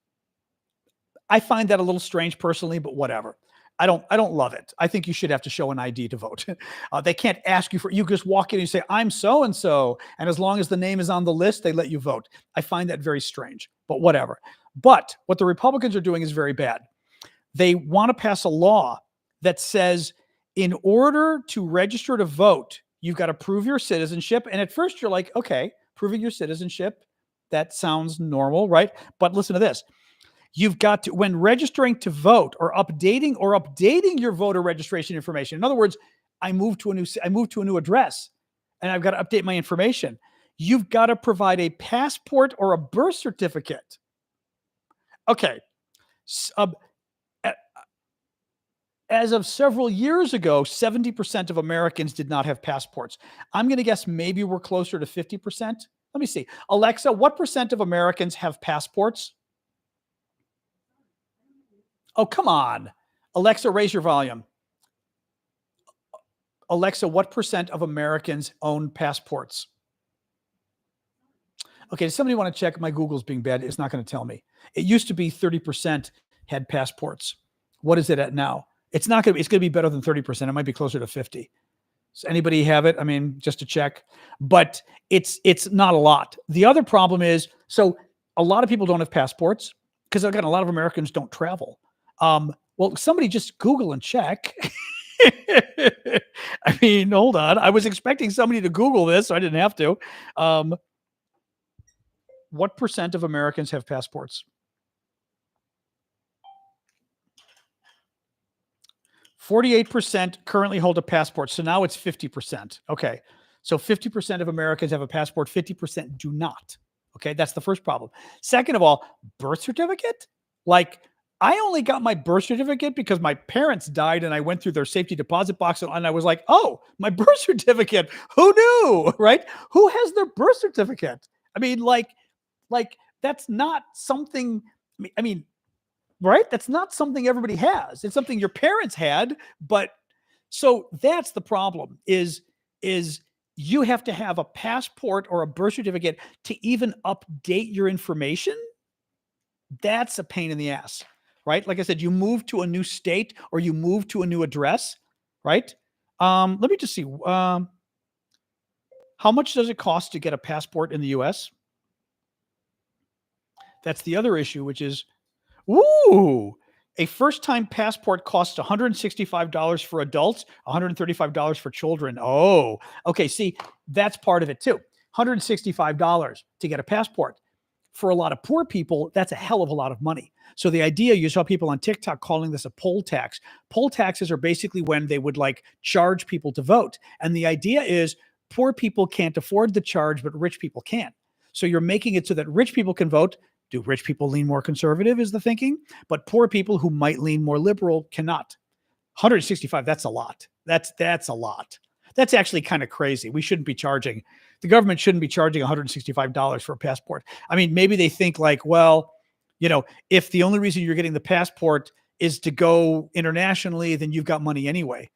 I find that a little strange personally, but whatever. I don't love it. I think you should have to show an ID to vote. They can't ask you you just walk in and you say, I'm so-and-so. And as long as the name is on the list, they let you vote. I find that very strange, but whatever. But what the Republicans are doing is very bad. They want to pass a law that says in order to register to vote, you've got to prove your citizenship. And at first you're like, okay, proving your citizenship, that sounds normal, right? But listen to this. You've got to, when registering to vote or updating your voter registration information. In other words, I moved to a new address and I've got to update my information. You've got to provide a passport or a birth certificate. Okay. As of several years ago, 70% of Americans did not have passports. I'm going to guess maybe we're closer to 50%. Let me see. Alexa, what percent of Americans have passports? Oh, come on. Alexa, raise your volume. Alexa, what percent of Americans own passports? Okay, does somebody want to check? My Google's being bad. It's not going to tell me. It used to be 30% had passports. What is it at now? It's going to be better than 30%. It might be closer to 50. Does anybody have it? I mean, just to check, but it's not a lot. The other problem is, so a lot of people don't have passports because again, a lot of Americans don't travel. Well, somebody just Google and check. I mean, hold on. I was expecting somebody to Google this, so I didn't have to. What percent of Americans have passports? 48% currently hold a passport. So now it's 50%. Okay. So 50% of Americans have a passport. 50% do not. Okay. That's the first problem. Second of all, birth certificate. Like I only got my birth certificate because my parents died and I went through their safety deposit box and I was like, oh, my birth certificate. Who knew? Right? Who has their birth certificate? I mean, like that's not something, I mean, right? That's not something everybody has. It's something your parents had, but so that's the problem is you have to have a passport or a birth certificate to even update your information. That's a pain in the ass, right? Like I said, you move to a new state or you move to a new address, right? Let me just see. How much does it cost to get a passport in the US? That's the other issue, which is, ooh, a first-time passport costs $165 for adults, $135 for children. Oh, okay. See, that's part of it too. $165 to get a passport. for a lot of poor people, that's a hell of a lot of money. So the idea, you saw people on TikTok calling this a poll tax. Poll taxes are basically when they would like charge people to vote. And the idea is poor people can't afford the charge, but rich people can. So you're making it so that rich people can vote. Do rich people lean more conservative is the thinking, but poor people who might lean more liberal cannot. 165, that's a lot. That's a lot. That's actually kind of crazy. We shouldn't be charging, the government shouldn't be charging $165 for a passport. I mean, maybe they think like, well, you know, if the only reason you're getting the passport is to go internationally, then you've got money anyway.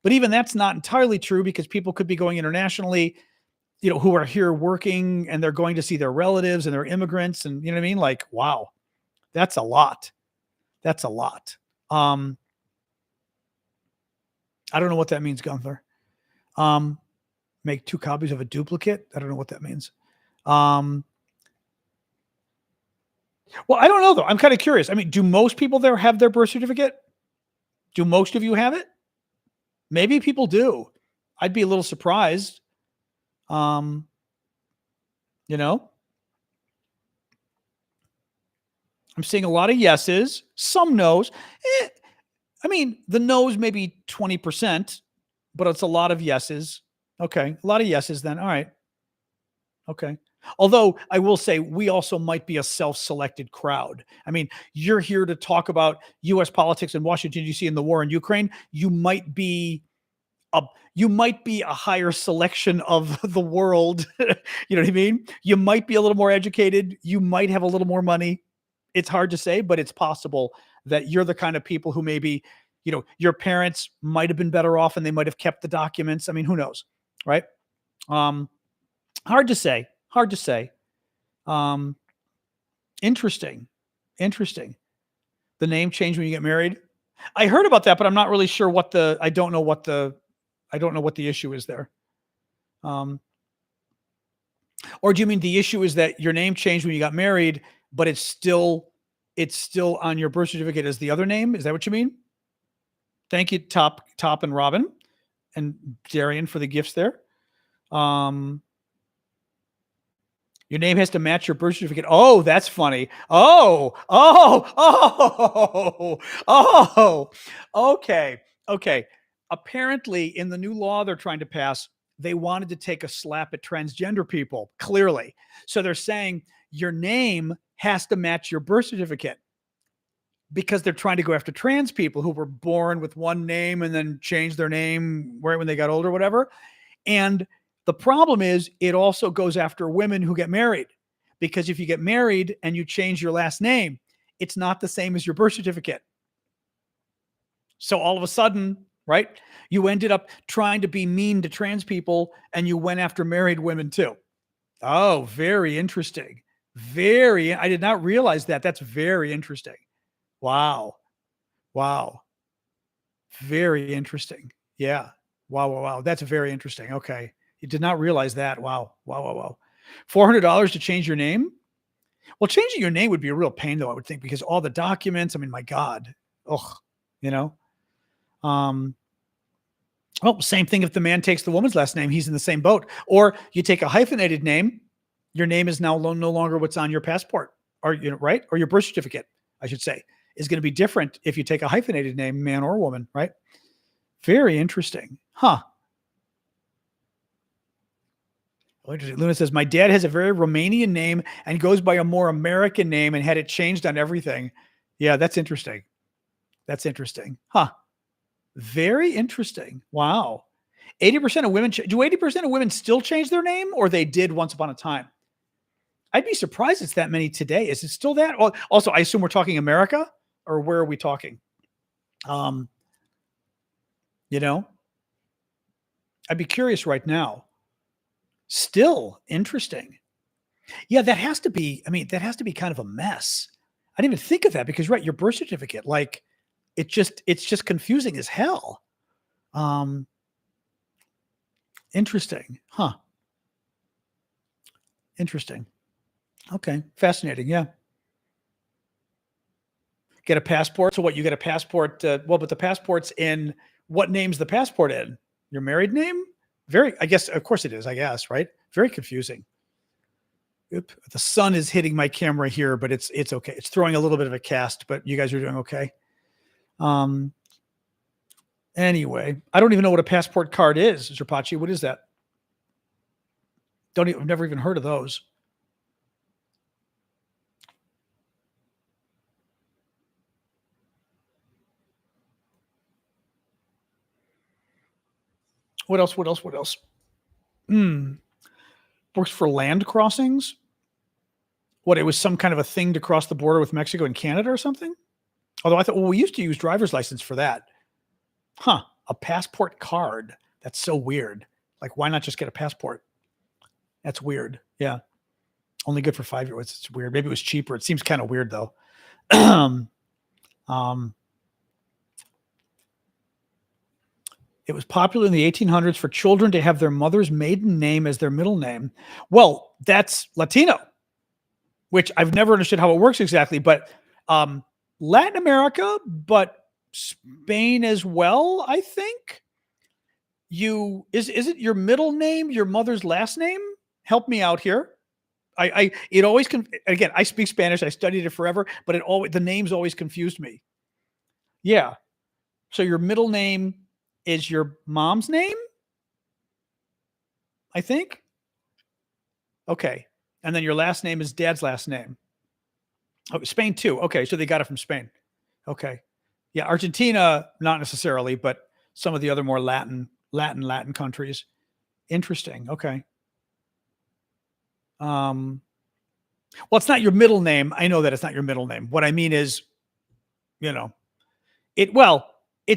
But even that's not entirely true, because people could be going internationally, you know, who are here working and they're going to see their relatives and they're immigrants, and you know what I mean? Like, wow, that's a lot. That's a lot. I don't know what that means, Gunther. Make 2 copies of a duplicate. I don't know what that means. Well, I don't know though. I'm kind of curious. I mean, do most people there have their birth certificate? Do most of you have it? Maybe people do. I'd be a little surprised. You know, I'm seeing a lot of yeses, some no's. I mean, the no's maybe 20%, but it's a lot of yeses. Okay. A lot of yeses then. All right. Okay. Although I will say we also might be a self-selected crowd. I mean, you're here to talk about U.S. politics in Washington, D.C. and the war in Ukraine. You might be a higher selection of the world. You know what I mean? You might be a little more educated. You might have a little more money. It's hard to say, but it's possible that you're the kind of people who maybe, you know, your parents might have been better off and they might have kept the documents. I mean, who knows? Right. Hard to say. Interesting. The name change when you get married. I heard about that, but I'm not really sure I don't know what the issue is there. Or do you mean the issue is that your name changed when you got married, but it's still on your birth certificate as the other name? Is that what you mean? Thank you, Top and Robin and Darian, for the gifts there. Your name has to match your birth certificate. Oh, that's funny. Oh. Okay. Apparently, in the new law they're trying to pass, they wanted to take a slap at transgender people, clearly. So they're saying your name has to match your birth certificate, because they're trying to go after trans people who were born with one name and then changed their name right when they got older, whatever. And the problem is it also goes after women who get married, because if you get married and you change your last name, it's not the same as your birth certificate. So all of a sudden, right, you ended up trying to be mean to trans people and you went after married women too. Oh, very interesting. I did not realize that. That's very interesting. Wow. Very interesting. Yeah. Wow. That's very interesting. Okay. You did not realize that. Wow. $400 to change your name? Well, changing your name would be a real pain, though, I would think, because all the documents, I mean, my God. Ugh, you know? Well, same thing if the man takes the woman's last name, he's in the same boat. Or you take a hyphenated name, your name is now no longer what's on your passport, or, you know, right? Or your birth certificate, I should say, is going to be different if you take a hyphenated name, man or woman, right? Very interesting. Huh. Luna says, my dad has a very Romanian name and goes by a more American name and had it changed on everything. Yeah, that's interesting. Huh. Very interesting. Wow. 80% of women, do 80% of women still change their name, or they did once upon a time? I'd be surprised it's that many today. Is it still that? Also, I assume we're talking America, or where are we talking? You know, I'd be curious right now. Still interesting. Yeah, that has to be kind of a mess. I didn't even think of that, because right, your birth certificate, like it's just confusing as hell. Interesting. Huh. Interesting. Okay. Fascinating. Yeah. Get a passport. So what, you get a passport? Well, but the passport's in, what name's the passport in? Your married name? I guess, of course it is, I guess, right? Very confusing. Oop, the sun is hitting my camera here, but it's okay. It's throwing a little bit of a cast, but you guys are doing okay. Anyway, I don't even know what a passport card is. Zerpachi, what is that? I've never even heard of those. What else? Works for land crossings. What, it was some kind of a thing to cross the border with Mexico and Canada or something? Although I thought, well, we used to use driver's license for that. Huh. A passport card. That's so weird. Like, why not just get a passport? That's weird. Yeah. Only good for 5-year-olds. It's weird. Maybe it was cheaper. It seems kind of weird though. It was popular in the 1800s for children to have their mother's maiden name as their middle name. Well, that's Latino, which I've never understood how it works exactly, but Latin America, but Spain as well, I think. Is it your middle name, your mother's last name? Help me out here. It always again, I speak Spanish, I studied it forever, but the names always confused me. Yeah. So your middle name is your mom's name, I think. Okay. And then your last name is dad's last name. Oh, Spain too. Okay. So they got it from Spain. Okay. Yeah. Argentina, not necessarily, but some of the other more Latin countries. Interesting. Okay. Well, it's not your middle name. I know that it's not your middle name. What I mean is, it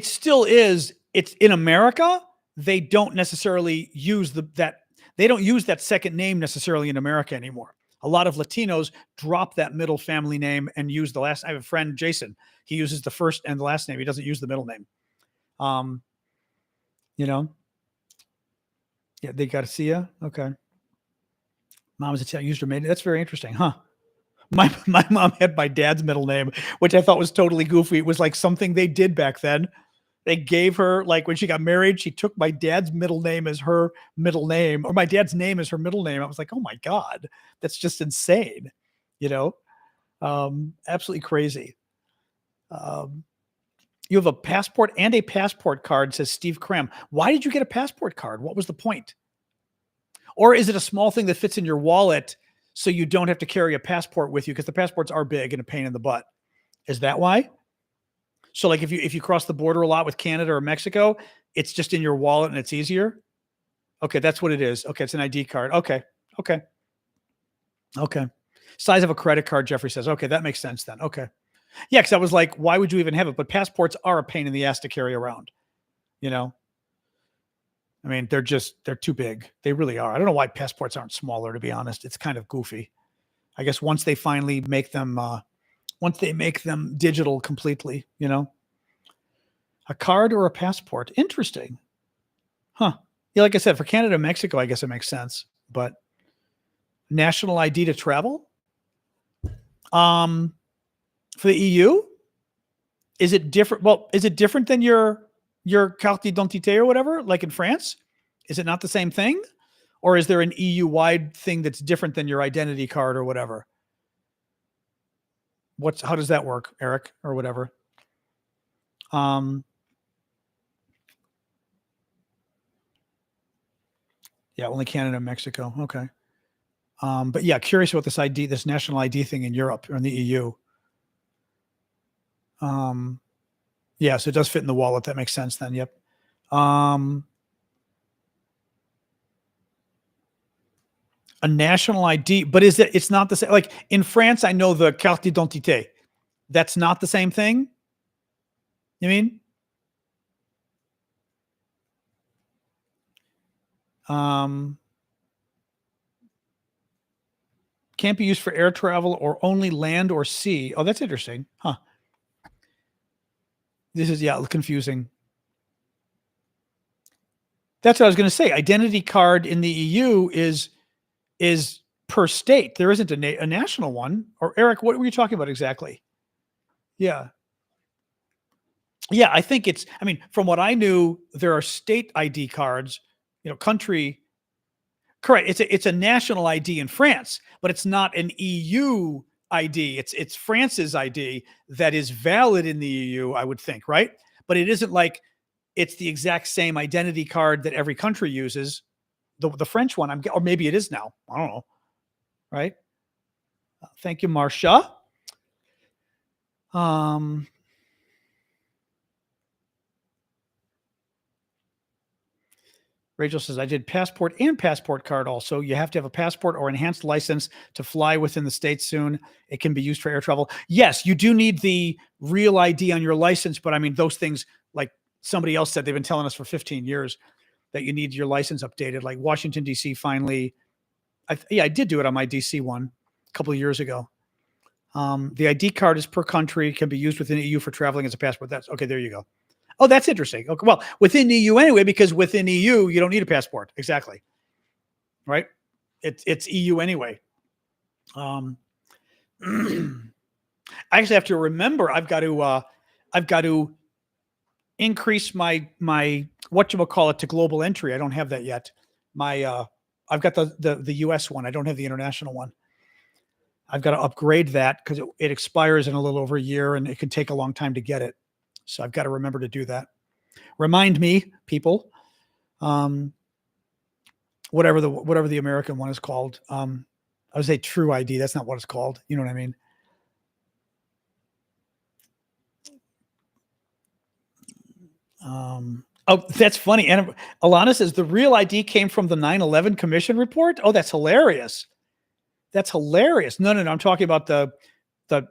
still is. It's in America. They don't necessarily use they don't use that second name necessarily in America anymore. A lot of Latinos drop that middle family name and use the last. I have a friend, Jason. He uses the first and the last name. He doesn't use the middle name. Yeah, they got to see you. Okay. Mom's Italian, used her maiden. That's very interesting, huh? My mom had my dad's middle name, which I thought was totally goofy. It was like something they did back then. They gave her, like, when she got married, she took my dad's middle name as her middle name, or my dad's name as her middle name. I was like, oh my God, that's just insane. Absolutely crazy. You have a passport and a passport card, says Steve Cram. Why did you get a passport card? What was the point? Or is it a small thing that fits in your wallet so you don't have to carry a passport with you? Because the passports are big and a pain in the butt. Is that why? So like if you cross the border a lot with Canada or Mexico, it's just in your wallet and it's easier? Okay, that's what it is. Okay, it's an ID card. Okay. Size of a credit card, Jeffrey says. Okay, that makes sense then. Okay. Yeah, because I was like, why would you even have it? But passports are a pain in the ass to carry around. I mean, they're too big. They really are. I don't know why passports aren't smaller, to be honest. It's kind of goofy. I guess once they finally make them digital completely, a card or a passport. Interesting. Huh. Yeah, like I said, for Canada and Mexico, I guess it makes sense. But national ID to travel? For the EU? Is it different? Well, is it different than your carte d'identité or whatever, like in France? Is it not the same thing? Or is there an EU-wide thing that's different than your identity card or whatever? How does that work, Eric, or whatever? Yeah, only Canada and Mexico. Okay. But yeah, curious about this national ID thing in Europe or in the EU. Yeah, so it does fit in the wallet. That makes sense then. Yep. A national ID, but it's not the same. Like in France, I know the carte d'identité. That's not the same thing. You mean? Can't be used for air travel or only land or sea. Oh, that's interesting. Huh. This is, confusing. That's what I was going to say. Identity card in the EU is per state. There isn't a national one. Or Eric, what were you talking about exactly? Yeah. Yeah, I think from what I knew, there are state ID cards, country Correct. It's a national ID in France, but it's not an EU ID. It's France's ID that is valid in the EU, I would think, right? But it isn't like it's the exact same identity card that every country uses. The French one, or maybe it is now. I don't know, right? Thank you, Marcia. Rachel says, I did passport and passport card also. You have to have a passport or enhanced license to fly within the States soon. It can be used for air travel. Yes, you do need the real ID on your license, but I mean, those things, like somebody else said, they've been telling us for 15 years that you need your license updated. Like Washington, D.C. finally, I did do it on my D.C. one a couple of years ago. The ID card is per country, can be used within the EU for traveling as a passport. That's okay. There you go. Oh, that's interesting. Okay, well, within the EU anyway, because within EU, you don't need a passport. Exactly. Right? It's EU anyway. I actually have to remember I've got to increase my whatchamacallit to global entry. I don't have that yet. I've got the US one. I don't have the international one. I've got to upgrade that because it expires in a little over a year and it can take a long time to get it. So I've got to remember to do that. Remind me, people. Whatever the American one is called. I would say True ID. That's not what it's called. You know what I mean? Oh, that's funny. And Alana says the real ID came from the 9/11 Commission report. Oh, that's hilarious. That's hilarious. No. I'm talking about the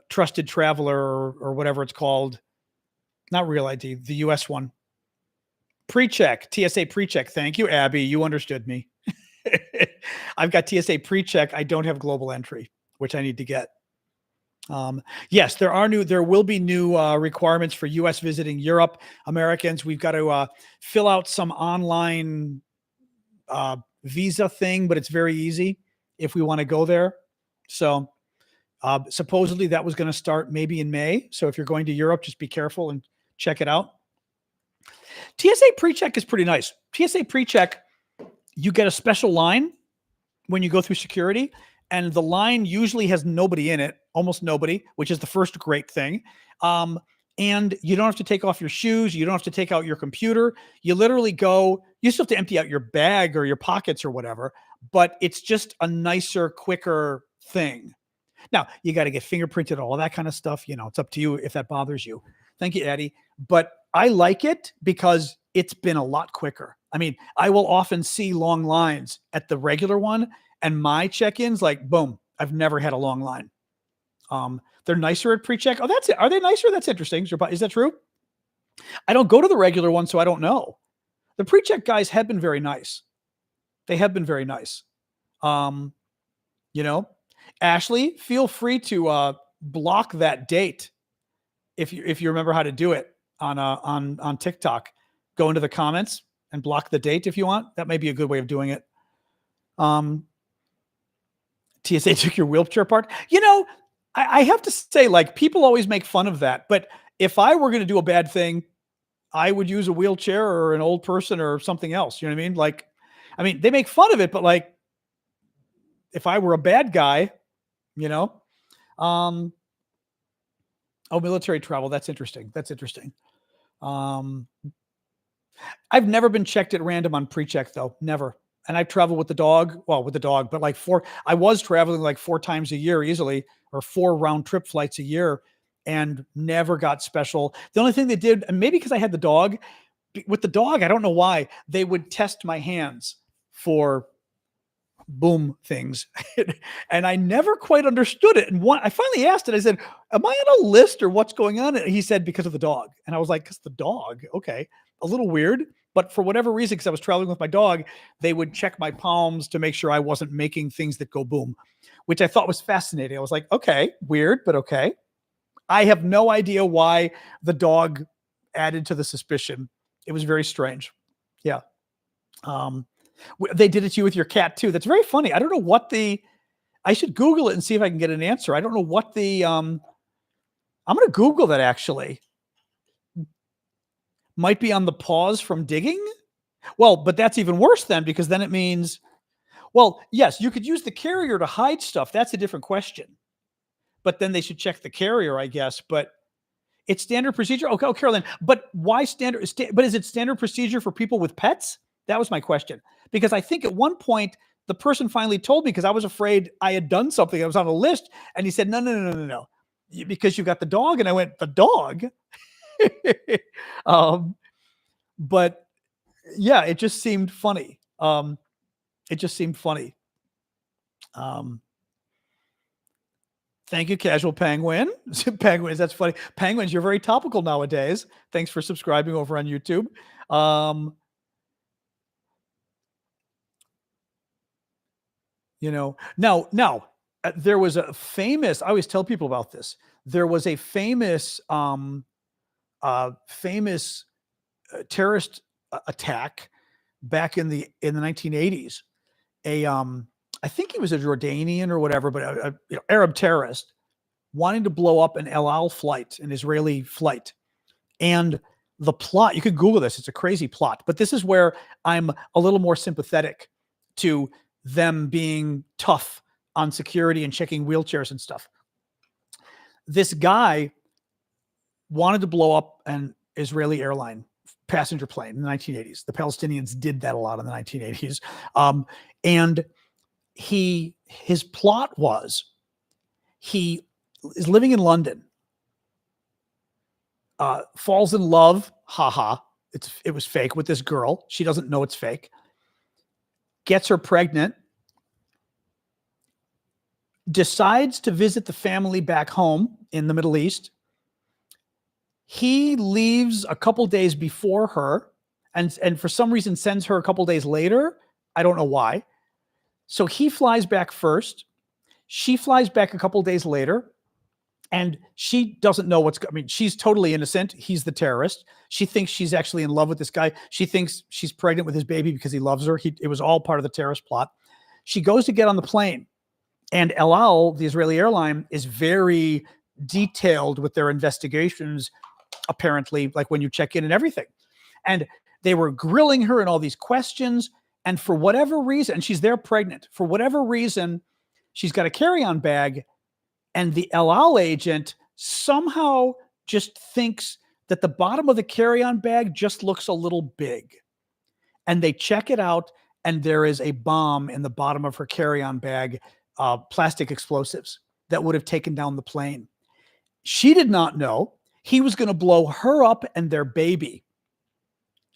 trusted traveler or whatever it's called. Not real ID, the US one. Pre-check, TSA pre-check. Thank you, Abby. You understood me. I've got TSA pre-check. I don't have global entry, which I need to get. Yes, there will be new requirements for US visiting Europe. Americans, we've got to fill out some online visa thing, but it's very easy if we want to go there. So supposedly that was going to start maybe in May. So if you're going to Europe, just be careful and check it out. TSA pre-check is pretty nice. TSA pre-check, you get a special line when you go through security, and the line usually has nobody in it, almost nobody, which is the first great thing. And you don't have to take off your shoes. You don't have to take out your computer. You literally go, you still have to empty out your bag or your pockets or whatever, but it's just a nicer, quicker thing. Now, you got to get fingerprinted, all that kind of stuff. You know, it's up to you if that bothers you. Thank you, Eddie. But I like it because it's been a lot quicker. I mean, I will often see long lines at the regular one, and my check-ins, like, boom, I've never had a long line. They're nicer at pre-check. Oh, that's it. Are they nicer? That's interesting. Is that true? I don't go to the regular one, so I don't know. The pre-check guys have been very nice. They have been very nice. You know, Ashley, feel free to block that date if you remember how to do it on TikTok. Go into the comments and block the date if you want. That may be a good way of doing it. TSA took your wheelchair apart. You know, I have to say, like, people always make fun of that. But if I were going to do a bad thing, I would use a wheelchair or an old person or something else. You know what I mean? Like, I mean, they make fun of it, but like, if I were a bad guy, you know, oh, military travel. That's interesting. That's interesting. I've never been checked at random on pre-check though. Never. And I've traveled with the dog. Well, with the dog, but like I was traveling like 4 times a year easily, or 4 round trip flights a year, and never got special. The only thing they did, and maybe because I had the dog, with the dog, I don't know why, they would test my hands for boom things. And I never quite understood it. And I finally asked it, I said, am I on a list or what's going on? And he said, because of the dog. And I was like, because the dog, okay. A little weird, but for whatever reason, because I was traveling with my dog, they would check my palms to make sure I wasn't making things that go boom, which I thought was fascinating. I was like, okay, weird, but okay. I have no idea why the dog added to the suspicion. It was very strange. Yeah. They did it to you with your cat too. That's very funny. I don't know what I should Google it and see if I can get an answer. I don't know what I'm going to Google that actually. Might be on the pause from digging. Well, but that's even worse then, because then it means, Well, yes, you could use the carrier to hide stuff. That's a different question. But then they should check the carrier, I guess. But it's standard procedure. Okay, Carolyn. But why standard? But is it standard procedure for people with pets? That was my question. Because I think at one point the person finally told me, because I was afraid I had done something. I was on a list, and he said, "No, because you got the dog." And I went, "The dog." But yeah, it just seemed funny. It just seemed funny. Thank you, Casual Penguin. Penguins, that's funny. Penguins, you're very topical nowadays. Thanks for subscribing over on YouTube. Now, there was a famous, I always tell people about this. There was a famous terrorist attack back in the 1980s. I think he was a Jordanian or whatever, but a Arab terrorist wanting to blow up an El Al flight, an Israeli flight. And the plot, you could Google this, it's a crazy plot, but this is where I'm a little more sympathetic to them being tough on security and checking wheelchairs and stuff. This guy wanted to blow up an Israeli airline passenger plane in the 1980s. The Palestinians did that a lot in the 1980s. And his plot was, he is living in London, falls in love, it was fake, with this girl. She doesn't know it's fake. Gets her pregnant. Decides to visit the family back home in the Middle East. He leaves a couple days before her, and for some reason sends her a couple days later. I don't know why. So he flies back first. She flies back a couple days later, and she doesn't know she's totally innocent. He's the terrorist. She thinks she's actually in love with this guy. She thinks she's pregnant with his baby because he loves her. It was all part of the terrorist plot. She goes to get on the plane, and El Al, the Israeli airline, is very detailed with their investigations, apparently, like when you check in and everything. And they were grilling her and all these questions. And for whatever reason, and she's there pregnant, for whatever reason, she's got a carry-on bag, and the El Al agent somehow just thinks that the bottom of the carry-on bag just looks a little big. And they check it out, and there is a bomb in the bottom of her carry-on bag, plastic explosives that would have taken down the plane. She did not know he was going to blow her up and their baby.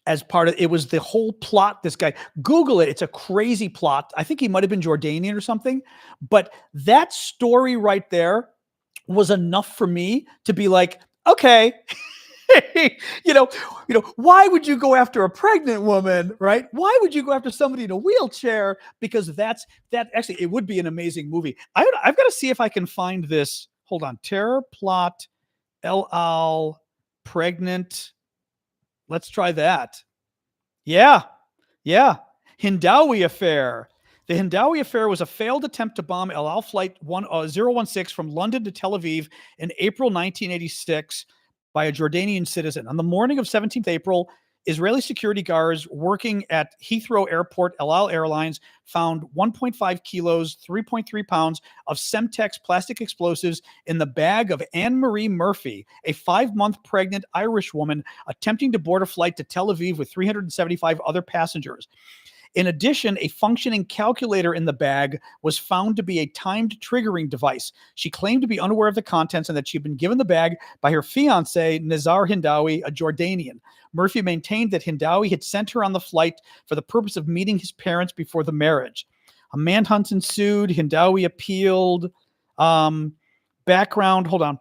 As part of it was the whole plot. This guy, Google it. It's a crazy plot. I think he might have been Jordanian or something, but that story right there was enough for me to be like, okay, why would you go after a pregnant woman, right? Why would you go after somebody in a wheelchair? Because that actually, it would be an amazing movie. I've got to see if I can find this. Hold on. Terror plot, El Al, pregnant. Let's try that. Yeah. Hindawi affair. The Hindawi affair was a failed attempt to bomb El Al flight 016 from London to Tel Aviv in April 1986 by a Jordanian citizen. On the morning of 17th April, Israeli security guards working at Heathrow Airport, El Al Airlines, found 1.5 kilos, 3.3 pounds of Semtex plastic explosives in the bag of Anne-Marie Murphy, a 5-month pregnant Irish woman attempting to board a flight to Tel Aviv with 375 other passengers. In addition, a functioning calculator in the bag was found to be a timed triggering device. She claimed to be unaware of the contents and that she'd been given the bag by her fiancé, Nizar Hindawi, a Jordanian. Murphy maintained that Hindawi had sent her on the flight for the purpose of meeting his parents before the marriage. A manhunt ensued. Hindawi appealed. Background, hold on.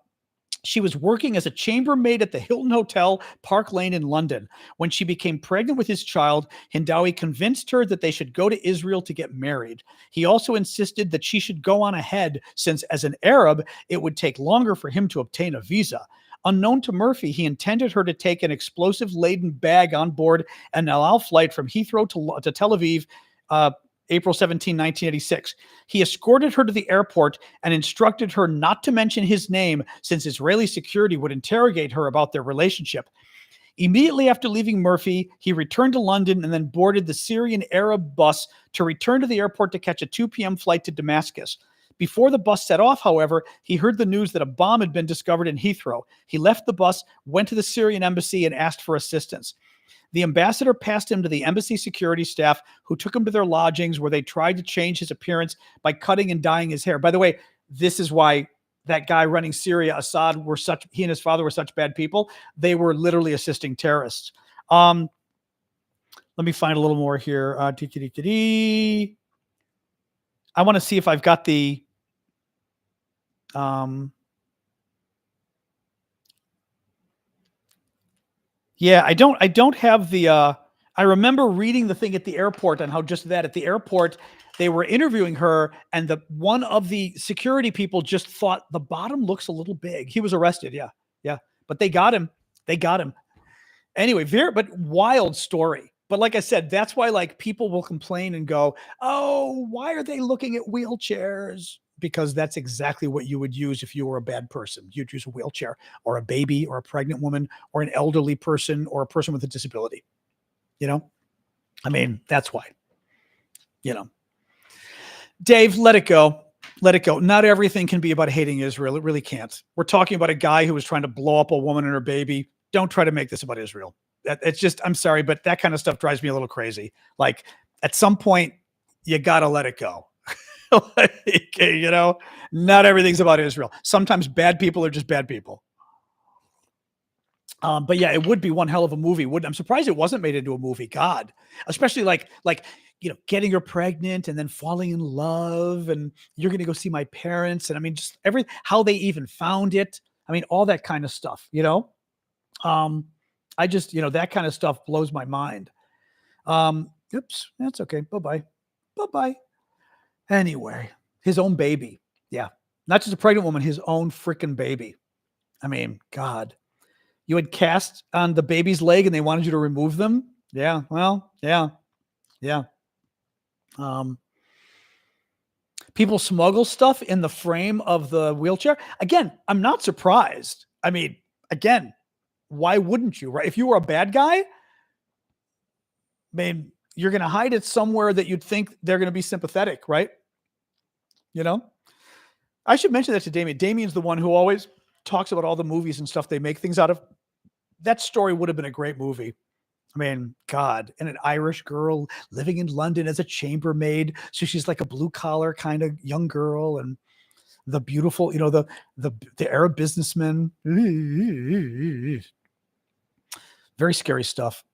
She was working as a chambermaid at the Hilton Hotel, Park Lane in London. When she became pregnant with his child, Hindawi convinced her that they should go to Israel to get married. He also insisted that she should go on ahead, since as an Arab, it would take longer for him to obtain a visa. Unknown to Murphy, he intended her to take an explosive-laden bag on board an El Al flight from Heathrow to Tel Aviv, April 17, 1986. He escorted her to the airport and instructed her not to mention his name, since Israeli security would interrogate her about their relationship. Immediately after leaving Murphy, he returned to London and then boarded the Syrian Arab bus to return to the airport to catch a 2 p.m. flight to Damascus. Before the bus set off, however, he heard the news that a bomb had been discovered in Heathrow. He left the bus, went to the Syrian embassy, and asked for assistance. The ambassador passed him to the embassy security staff, who took him to their lodgings, where they tried to change his appearance by cutting and dyeing his hair. By the way, this is why that guy running Syria, Assad, he and his father were such bad people. They were literally assisting terrorists. Let me find a little more here. I want to see if I've got the yeah, I don't have the I remember reading the thing at the airport on how just that at the airport they were interviewing her, and one of the security people just thought the bottom looks a little big. He was arrested. Yeah. But they got him. Anyway, but wild story. But like I said, that's why like people will complain and go, "Oh, why are they looking at wheelchairs?" Because that's exactly what you would use if you were a bad person. You'd use a wheelchair, or a baby, or a pregnant woman, or an elderly person, or a person with a disability. I mean, that's why. Dave, let it go. Let it go. Not everything can be about hating Israel. It really can't. We're talking about a guy who was trying to blow up a woman and her baby. Don't try to make this about Israel. It's just, I'm sorry, but that kind of stuff drives me a little crazy. Like, at some point, you got to let it go. Not everything's about Israel. Sometimes bad people are just bad people. But yeah, it would be one hell of a movie. I'm surprised it wasn't made into a movie. God, especially like getting her pregnant and then falling in love, and you're going to go see my parents. And I mean, just how they even found it. I mean, all that kind of stuff, I just, that kind of stuff blows my mind. Oops, that's okay. Bye-bye. Anyway, his own baby. Yeah. Not just a pregnant woman, his own freaking baby. I mean, God, you had cast on the baby's leg and they wanted you to remove them. Yeah. Well, yeah. People smuggle stuff in the frame of the wheelchair. Again, I'm not surprised. I mean, again, why wouldn't you, right? If you were a bad guy, I mean, you're going to hide it somewhere that you'd think they're going to be sympathetic, right? I should mention that to Damien. Damien's the one who always talks about all the movies and stuff they make things out of. That story would have been a great movie. I mean, God, and an Irish girl living in London as a chambermaid. So she's like a blue collar kind of young girl, and the beautiful, the Arab businessman. Very scary stuff.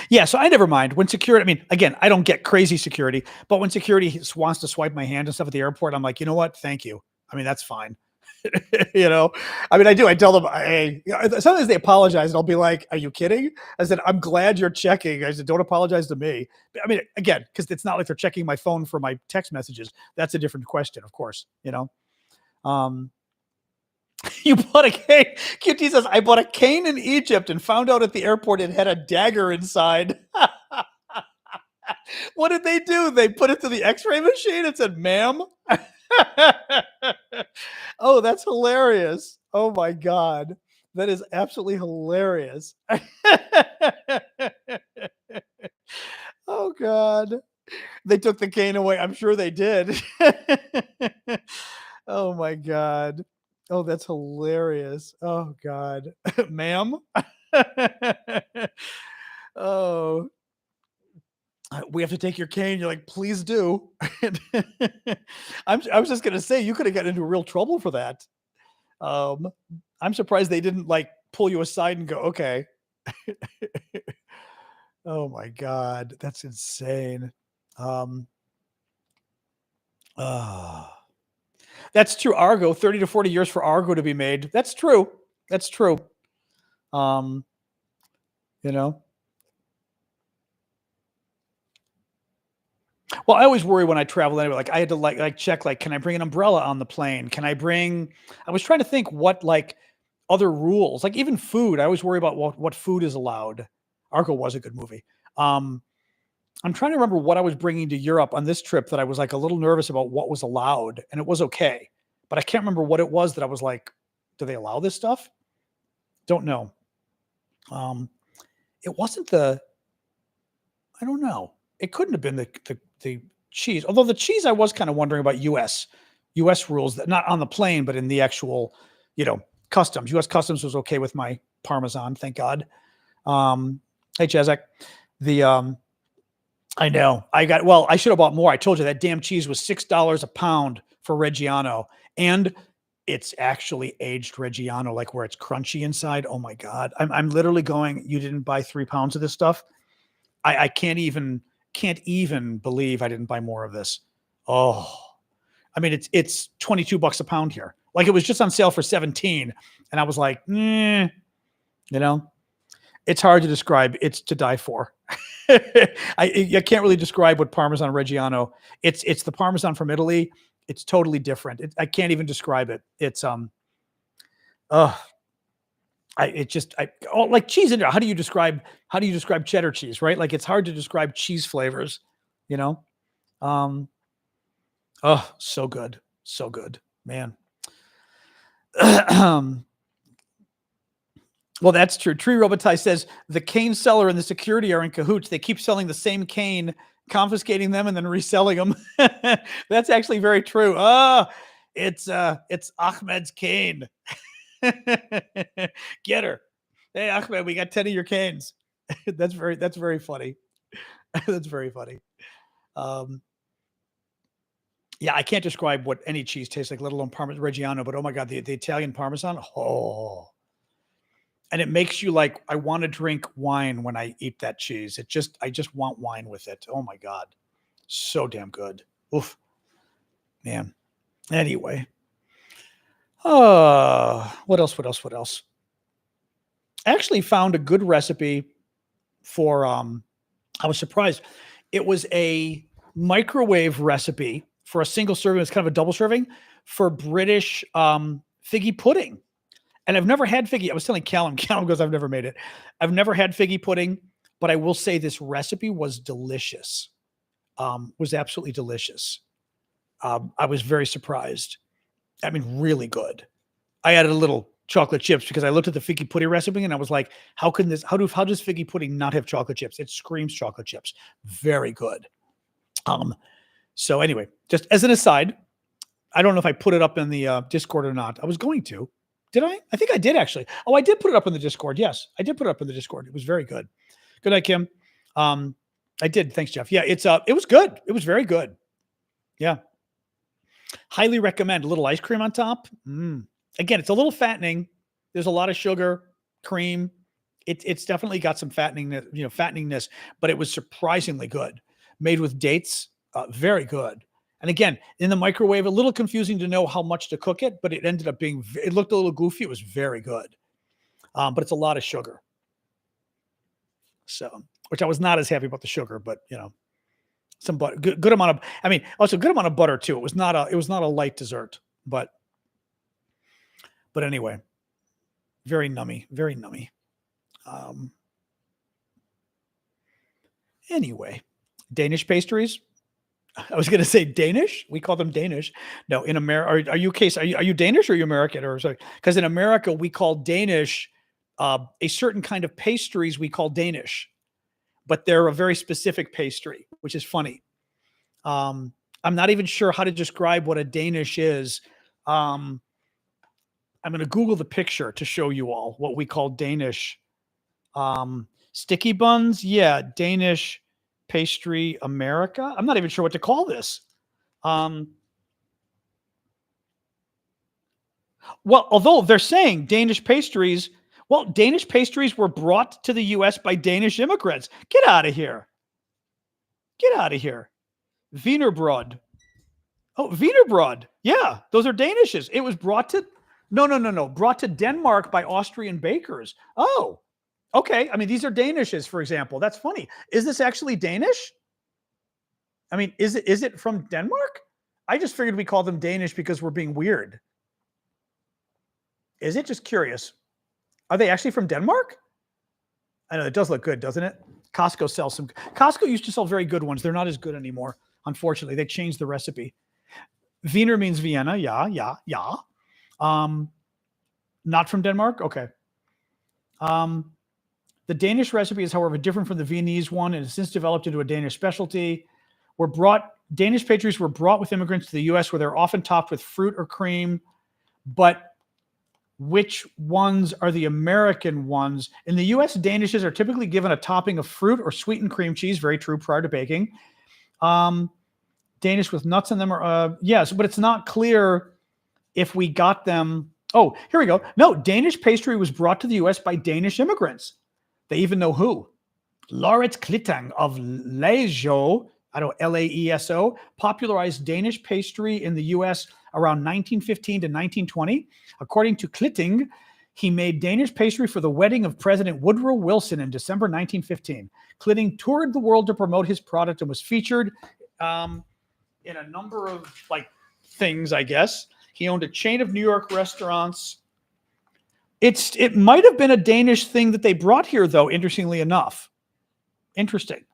Yeah, so I never mind when security. I mean, again, I don't get crazy security, but when security wants to swipe my hand and stuff at the airport, I'm like, you know what? Thank you. I mean, that's fine. I mean, I do. I tell them, hey, sometimes they apologize, and I'll be like, "Are you kidding?" I said, "I'm glad you're checking." I said, "Don't apologize to me." I mean, again, because it's not like they're checking my phone for my text messages. That's a different question, of course. You bought a cane. QT says, I bought a cane in Egypt and found out at the airport it had a dagger inside. What did they do? They put it to the x-ray machine and said, ma'am. Oh, that's hilarious. Oh my God. That is absolutely hilarious. Oh God. They took the cane away. I'm sure they did. Oh my God. Oh, that's hilarious. Oh God. Ma'am. Oh, we have to take your cane. You're like, please do. I was just going to say, you could have gotten into real trouble for that. I'm surprised they didn't like pull you aside and go, okay. Oh my God. That's insane. That's true. Argo, 30 to 40 years for Argo to be made. That's true. Well, I always worry when I travel anyway. Like I had to like check, like, can I bring an umbrella on the plane? I was trying to think what like other rules, like even food. I always worry about what food is allowed. Argo was a good movie. I'm trying to remember what I was bringing to Europe on this trip that I was like a little nervous about what was allowed, and it was okay, but I can't remember what it was that I was like, do they allow this stuff? Don't know. It wasn't I don't know. It couldn't have been the cheese. Although the cheese, I was kind of wondering about U.S. rules, that not on the plane, but in the actual, customs. U.S. customs was okay with my Parmesan, thank God. Hey, Chezek. I know. I should have bought more. I told you that damn cheese was $6 a pound for Reggiano. And it's actually aged Reggiano, like where it's crunchy inside. Oh my God. I'm literally going, you didn't buy 3 pounds of this stuff? I can't even believe I didn't buy more of this. Oh, I mean, it's $22 a pound here. Like it was just on sale for 17. And I was like, it's hard to describe. It's to die for. I can't really describe what Parmesan Reggiano. It's the Parmesan from Italy. It's totally different. I can't even describe it. It's like cheese in there. How do you describe cheddar cheese, right? Like it's hard to describe cheese flavors, so good. So good, man. Well, that's true. Tree Robotai says the cane seller and the security are in cahoots. They keep selling the same cane, confiscating them, and then reselling them. That's actually very true. It's Ahmed's cane. Get her. Hey, Ahmed, we got 10 of your canes. That's very funny. That's very funny. Yeah, I can't describe what any cheese tastes like, let alone Parmesan Reggiano, but oh my God, the Italian Parmesan. Oh. And it makes you like, I want to drink wine when I eat that cheese. I just want wine with it. Oh my God. So damn good. Oof. Man. Anyway. What else? I actually found a good recipe for, I was surprised. It was a microwave recipe for a single serving. It's kind of a double serving for British figgy pudding. And I've never had figgy. I was telling Callum. Callum goes, I've never made it. I've never had figgy pudding, but I will say this recipe was delicious. Was absolutely delicious. I was very surprised. I mean, really good. I added a little chocolate chips because I looked at the figgy pudding recipe and I was like, how does figgy pudding not have chocolate chips? It screams chocolate chips. Very good. So anyway, just as an aside, I don't know if I put it up in the Discord or not. I was going to. Did I? I think I did actually. Oh, I did put it up in the Discord. Yes, I did put it up in the Discord. It was very good. Good night, Kim. I did. Thanks, Jeff. Yeah, it was good. It was very good. Yeah. Highly recommend. A little ice cream on top. Again, it's a little fattening. There's a lot of sugar, cream. It's definitely got some fatteningness, but it was surprisingly good. Made with dates. Very good. And again, in the microwave, a little confusing to know how much to cook it, but it ended up it looked a little goofy. It was very good. But it's a lot of sugar. So, which I was not as happy about the sugar, but some butter, good amount of, also good amount of butter too. It was not a light dessert, but anyway, very nummy, very nummy. Anyway, Danish pastries. I was going to say Danish. We call them Danish. No, in America, are you Danish or are you American? Or sorry, because in America we call Danish a certain kind of pastries we call Danish, but they're a very specific pastry, which is funny. I'm not even sure how to describe what a Danish is. I'm going to Google the picture to show you all what we call Danish. Sticky buns, yeah, Danish pastry America. I'm not even sure what to call this. Well, although they're saying Danish pastries were brought to the U.S. by Danish immigrants. Get out of here. Get out of here. Wienerbrod. Oh, Wienerbrod. Yeah, those are Danishes. It was brought to brought to Denmark by Austrian bakers. Oh, okay. I mean, these are Danishes, for example. That's funny. Is this actually Danish? I mean, is it from Denmark? I just figured we call them Danish because we're being weird. Is it? Just curious. Are they actually from Denmark? I know it does look good, doesn't it? Costco used to sell very good ones. They're not as good anymore. Unfortunately, they changed the recipe. Wiener means Vienna. Yeah. Not from Denmark. Okay. The Danish recipe is, however, different from the Viennese one and has since developed into a Danish specialty. Danish pastries were brought with immigrants to the U.S. where they're often topped with fruit or cream. But which ones are the American ones? In the U.S., Danishes are typically given a topping of fruit or sweetened cream cheese. Very true, prior to baking. Danish with nuts in them are, yes, but it's not clear if we got them. Oh, here we go. No, Danish pastry was brought to the U.S. by Danish immigrants. They even know who. Laurits Klittang of Laeso, I don't know, Laeso, popularized Danish pastry in the U.S. around 1915 to 1920. According to Klitting, he made Danish pastry for the wedding of President Woodrow Wilson in December 1915. Klitting toured the world to promote his product and was featured in a number of things, I guess. He owned a chain of New York restaurants. It might have been a Danish thing that they brought here, though, interestingly enough. Interesting.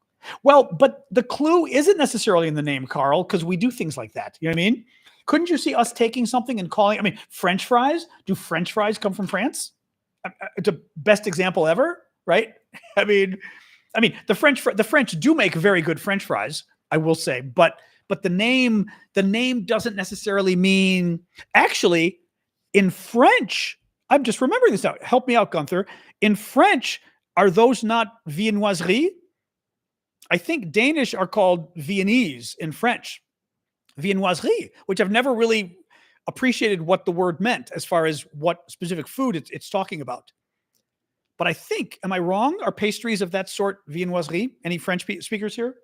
Well, but the clue isn't necessarily in the name, Carl, because we do things like that. You know what I mean? Couldn't you see us taking something and calling, French fries? Do French fries come from France? It's the best example ever, right? The French do make very good French fries, I will say, but the name doesn't necessarily mean. Actually, in French, I'm just remembering this now. Help me out, Gunther. In French, are those not viennoiserie? I think Danish are called Viennese in French. Viennoiserie, which I've never really appreciated what the word meant as far as what specific food it's talking about. But I think, am I wrong? Are pastries of that sort viennoiserie? Any French speakers here?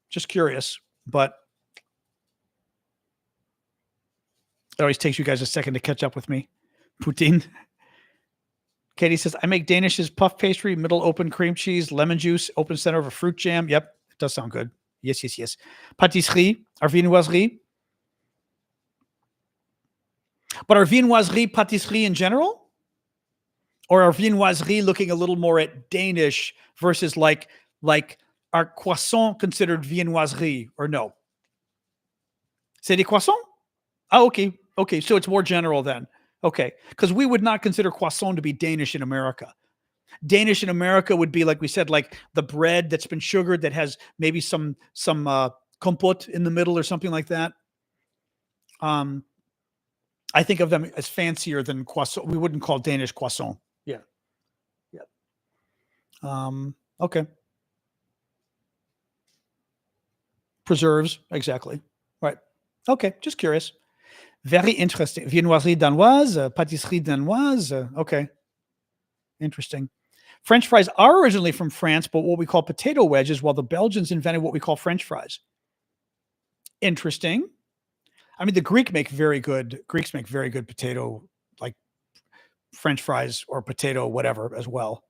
Just curious, but it always takes you guys a second to catch up with me. Poutine. Katie says, I make Danish's puff pastry, middle open cream cheese, lemon juice, open center of a fruit jam. Yep, it does sound good. Yes. Pâtisserie, our viennoiserie. But are viennoiserie pâtisserie in general? Or are viennoiserie looking a little more at Danish versus like are croissants considered viennoiserie or no? C'est des croissants? Oh, okay. Okay, so it's more general then. Okay, because we would not consider croissant to be Danish in America. Danish in America would be, like we said, like the bread that's been sugared that has maybe some compote in the middle or something like that. I think of them as fancier than croissant. We wouldn't call Danish croissant. Yeah. Okay. Preserves, exactly. Right. Okay, just curious. Very interesting. Viennoiserie danoise, pâtisserie danoise. Okay. Interesting. French fries are originally from France, but what we call potato wedges, while the Belgians invented what we call French fries. Interesting. The Greeks make very good potato, like French fries or potato, whatever, as well.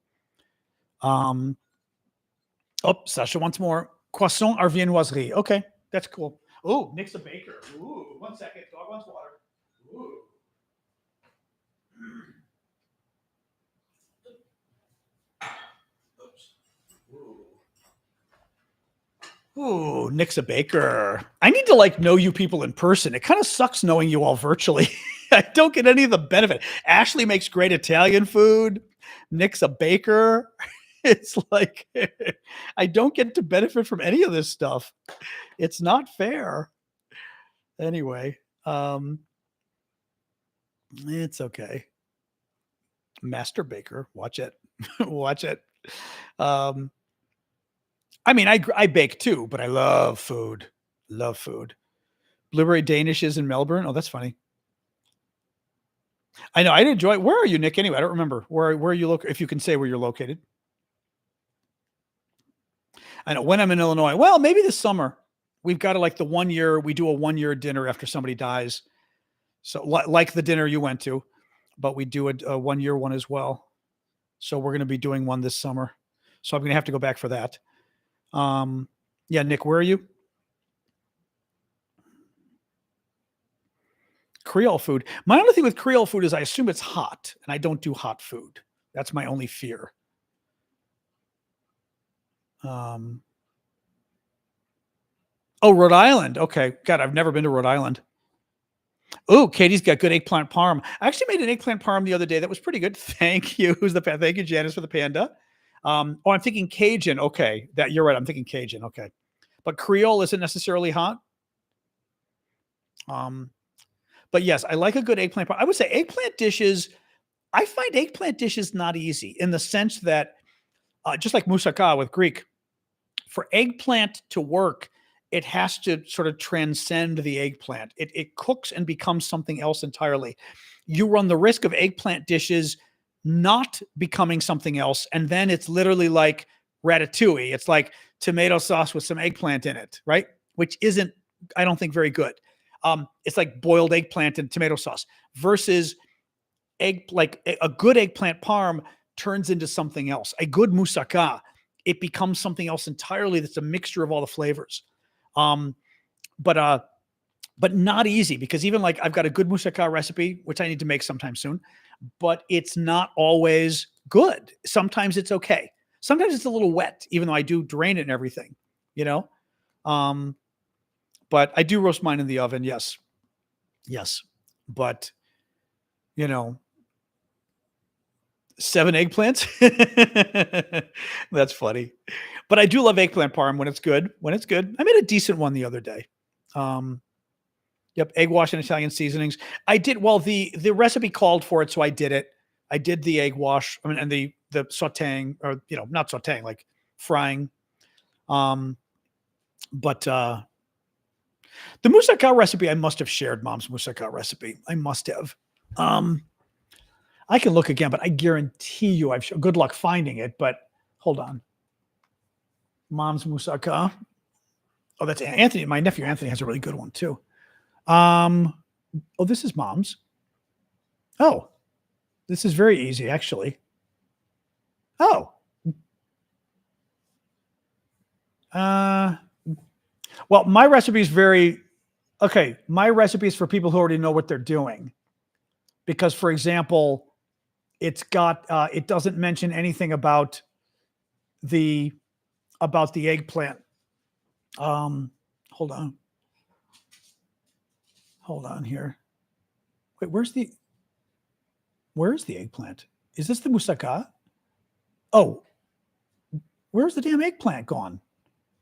Sasha wants more. Croissant or viennoiserie. Okay, that's cool. Oh, Nick's a baker. Ooh, 1 second. Dog wants water. Ooh. Ooh, Nick's a baker. I need to know you people in person. It kind of sucks knowing you all virtually. I don't get any of the benefit. Ashley makes great Italian food. Nick's a baker. It's like I don't get to benefit from any of this stuff. It's not fair. Anyway, it's okay. Master baker, watch it. Watch it. I bake too, but I love food. Love food. Blueberry Danishes in Melbourne. Oh, that's funny. I know. I enjoy. Where are you, Nick? Anyway, I don't remember. Where are you located? If you can say where you're located. I know when I'm in Illinois. Well, maybe this summer. We've got we do a 1 year dinner after somebody dies. So like the dinner you went to, but we do a 1 year one as well. So we're going to be doing one this summer. So I'm going to have to go back for that. Yeah, Nick, where are you? Creole food. My only thing with Creole food is I assume it's hot, and I don't do hot food. That's my only fear. Oh, Rhode Island. Okay. God, I've never been to Rhode Island. Oh, Katie's got good eggplant parm. I actually made an eggplant parm the other day that was pretty good. Thank you. Thank you, Janice, for the panda. Oh, I'm thinking Cajun. Okay, that you're right. I'm thinking Cajun. Okay, but Creole isn't necessarily hot. Um, but yes, I like a good eggplant parm. I would say eggplant dishes. I find eggplant dishes not easy in the sense that just like moussaka with Greek, for eggplant to work, it has to sort of transcend the eggplant. It cooks and becomes something else entirely. You run the risk of eggplant dishes not becoming something else, and then it's literally like ratatouille. It's like tomato sauce with some eggplant in it, right? Which isn't, I don't think, very good. It's like boiled eggplant and tomato sauce versus like a good eggplant parm turns into something else. A good moussaka, it becomes something else entirely. That's a mixture of all the flavors. Um, but not easy because even like I've got a good moussaka recipe, which I need to make sometime soon, but it's not always good. Sometimes it's okay. Sometimes it's a little wet, even though I do drain it and everything, you know? Um, but I do roast mine in the oven. Yes. Yes. But, you know, 7 eggplants. That's funny. But I do love eggplant parm when it's good. When it's good. I made a decent one the other day. Yep, egg wash and Italian seasonings. I did well, the recipe called for it, so I did it. I did the egg wash, I mean, and the sautéing, or not sautéing, like frying. But the moussaka recipe, I must have shared mom's moussaka recipe. I must have. I can look again, but I guarantee you good luck finding it, but hold on. Mom's moussaka. Oh, that's Anthony. My nephew Anthony has a really good one too. Oh, this is mom's. Oh, this is very easy, actually. Oh. Well, my recipe is okay. My recipe is for people who already know what they're doing. Because, for example, it doesn't mention anything about the eggplant. Hold on. Hold on here. Wait, where's the eggplant? Is this the moussaka? Oh, where's the damn eggplant gone?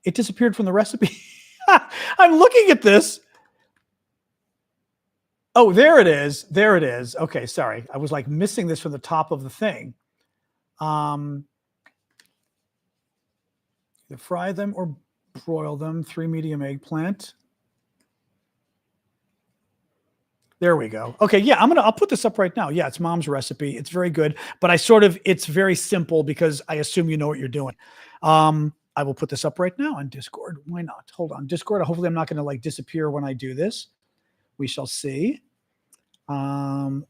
It disappeared from the recipe. I'm looking at this. Oh, there it is. There it is. Okay, sorry. I was like missing this from the top of the thing. Either fry them or broil them. 3 medium eggplant. There we go. Okay, yeah, I'll put this up right now. Yeah, it's mom's recipe. It's very good, but it's very simple because I assume you know what you're doing. I will put this up right now on Discord. Why not? Hold on, Discord. Hopefully I'm not going to like disappear when I do this. We shall see.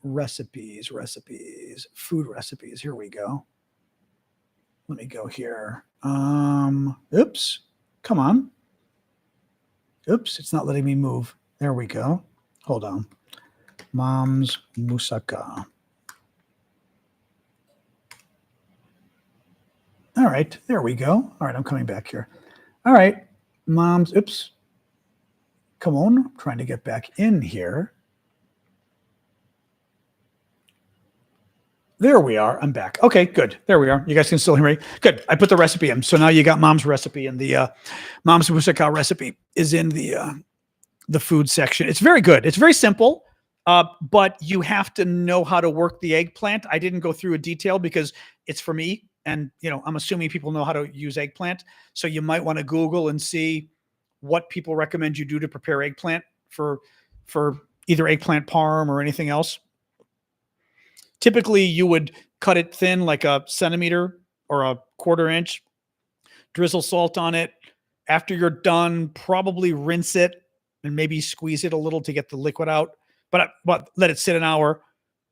Recipes, food recipes. Here we go. Let me go here. Oops. Come on. Oops, it's not letting me move. There we go. Hold on. Mom's moussaka. All right, there we go. All right, I'm coming back here. All right, mom's, oops. Come on, I'm trying to get back in here. There we are. I'm back. Okay, good. There we are. You guys can still hear me. Good. I put the recipe in. So now you got mom's recipe, and the mom's moussaka recipe is in the food section. It's very good. It's very simple, but you have to know how to work the eggplant. I didn't go through a detail because it's for me, and I'm assuming people know how to use eggplant. So you might want to Google and see what people recommend you do to prepare eggplant for either eggplant parm or anything else. Typically, you would cut it thin, like a centimeter or a quarter inch, drizzle salt on it. After you're done, probably rinse it and maybe squeeze it a little to get the liquid out. But let it sit an hour,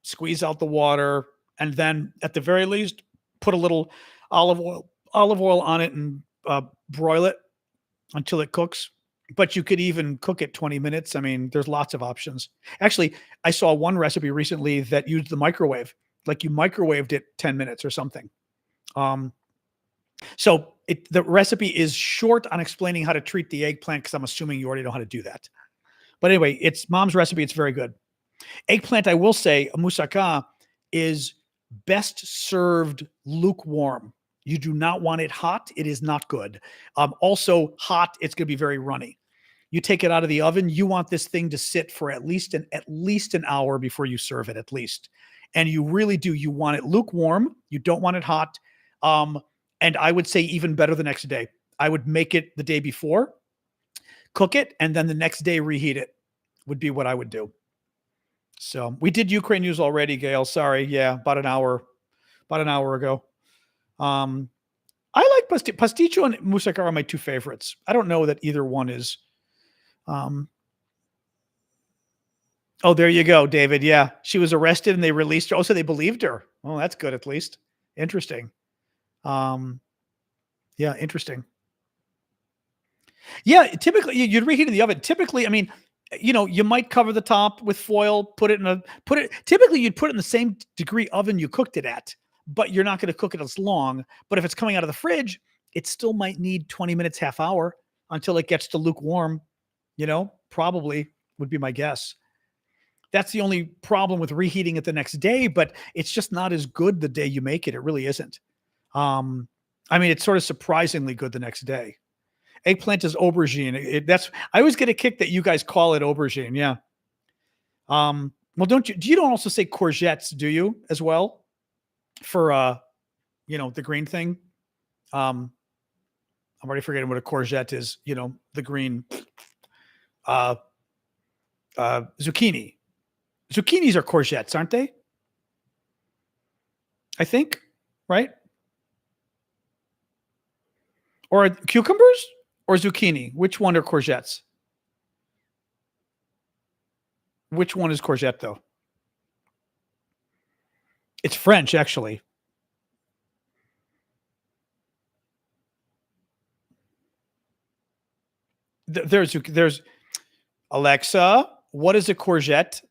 squeeze out the water, and then at the very least, put a little olive oil on it and broil it until it cooks. But you could even cook it 20 minutes. I mean, there's lots of options. Actually, I saw one recipe recently that used the microwave. Like you microwaved it 10 minutes or something. So the recipe is short on explaining how to treat the eggplant because I'm assuming you already know how to do that. But anyway, it's mom's recipe. It's very good. Eggplant, I will say, a moussaka is best served lukewarm. You do not want it hot. It is not good. Also, hot, it's going to be very runny. You take it out of the oven. You want this thing to sit for at least an hour before you serve it, at least. And you really do. You want it lukewarm. You don't want it hot. And I would say even better the next day. I would make it the day before, cook it, and then the next day reheat it. Would be what I would do. So we did Ukraine news already, Gail. Sorry. Yeah, about an hour ago. I like pasticcio and moussaka are my two favorites. I don't know that either one is. Oh, there you go, David. Yeah, she was arrested and they released her. Oh, so they believed her. Oh, that's good at least. Interesting. Yeah, interesting. Yeah, typically you'd reheat in the oven. Typically, I mean, you might cover the top with foil, typically you'd put it in the same degree oven you cooked it at, but you're not going to cook it as long. But if it's coming out of the fridge, it still might need 20 minutes, half hour until it gets to lukewarm, probably would be my guess. That's the only problem with reheating it the next day, but it's just not as good the day you make it. It really isn't. It's sort of surprisingly good the next day. Eggplant is aubergine. I always get a kick that you guys call it aubergine. Yeah. Well, you don't also say courgettes, do you, as well? For, the green thing. I'm already forgetting what a courgette is, the green, zucchini. Zucchinis are courgettes, aren't they? I think, right? Or cucumbers or zucchini? Which one are courgettes? Which one is courgette, though? It's French, actually. There's Alexa. What is a courgette?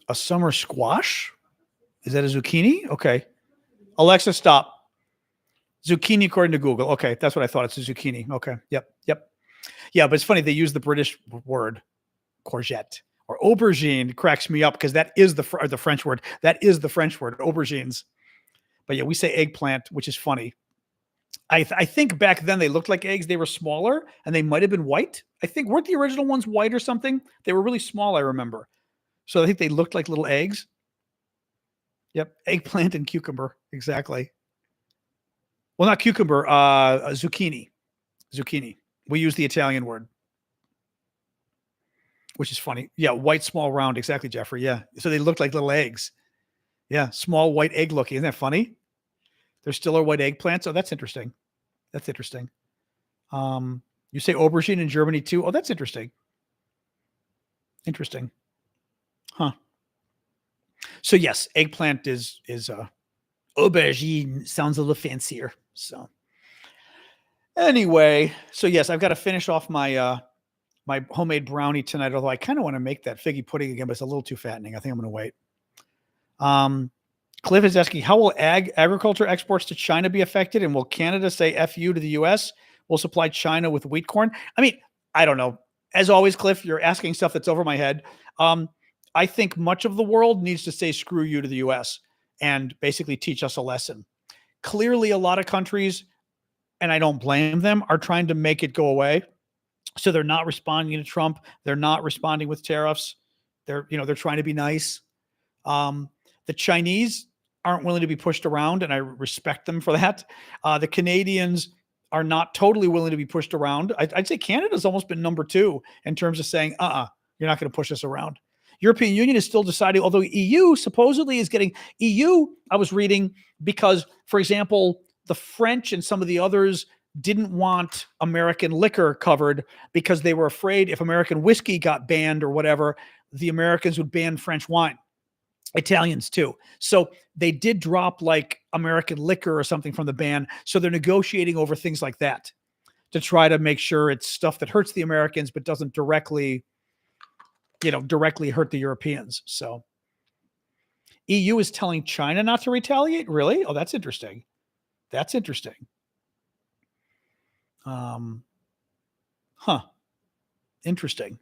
A summer squash? Is that a zucchini? Okay. Alexa, stop. Zucchini according to Google. Okay, that's what I thought. It's a zucchini. Okay. Yep. Yeah, but it's funny they use the British word courgette or aubergine. Cracks me up because that is the French word. That is the French word, aubergines. But yeah, we say eggplant, which is funny. I think back then they looked like eggs. They were smaller and they might have been white. I think weren't the original ones white or something? They were really small, I remember. So I think they looked like little eggs. Yep. Eggplant and cucumber. Exactly. Well, not cucumber, zucchini. Zucchini. We use the Italian word, which is funny. Yeah. White, small, round. Exactly, Jeffrey. Yeah. So they look like little eggs. Yeah. Small white egg looking. Isn't that funny? There still are white eggplants. Oh, that's interesting. That's interesting. You say aubergine in Germany too. Oh, that's interesting. Interesting. Huh. So yes, eggplant is aubergine sounds a little fancier. So anyway, so yes, I've got to finish off my my homemade brownie tonight. Although I kind of want to make that figgy pudding again, but it's a little too fattening. I think I'm going to wait. Cliff is asking, how will agriculture exports to China be affected? And will Canada say F you to the U.S.? Will supply China with wheat corn? I mean, I don't know. As always, Cliff, you're asking stuff that's over my head. I think much of the world needs to say screw you to the U.S. and basically teach us a lesson. Clearly, a lot of countries, and I don't blame them, are trying to make it go away. So they're not responding to Trump. They're not responding with tariffs. They're trying to be nice. The Chinese aren't willing to be pushed around, and I respect them for that. The Canadians are not totally willing to be pushed around. I'd say Canada's almost been number 2 in terms of saying, you're not going to push us around. European Union is still deciding, although EU supposedly is getting I was reading, because, for example, the French and some of the others didn't want American liquor covered because they were afraid if American whiskey got banned or whatever, the Americans would ban French wine. Italians too. So they did drop like American liquor or something from the ban. So they're negotiating over things like that to try to make sure it's stuff that hurts the Americans, but doesn't directly hurt the Europeans. So EU is telling China not to retaliate? Really? Oh, that's interesting. That's interesting. Huh. Interesting.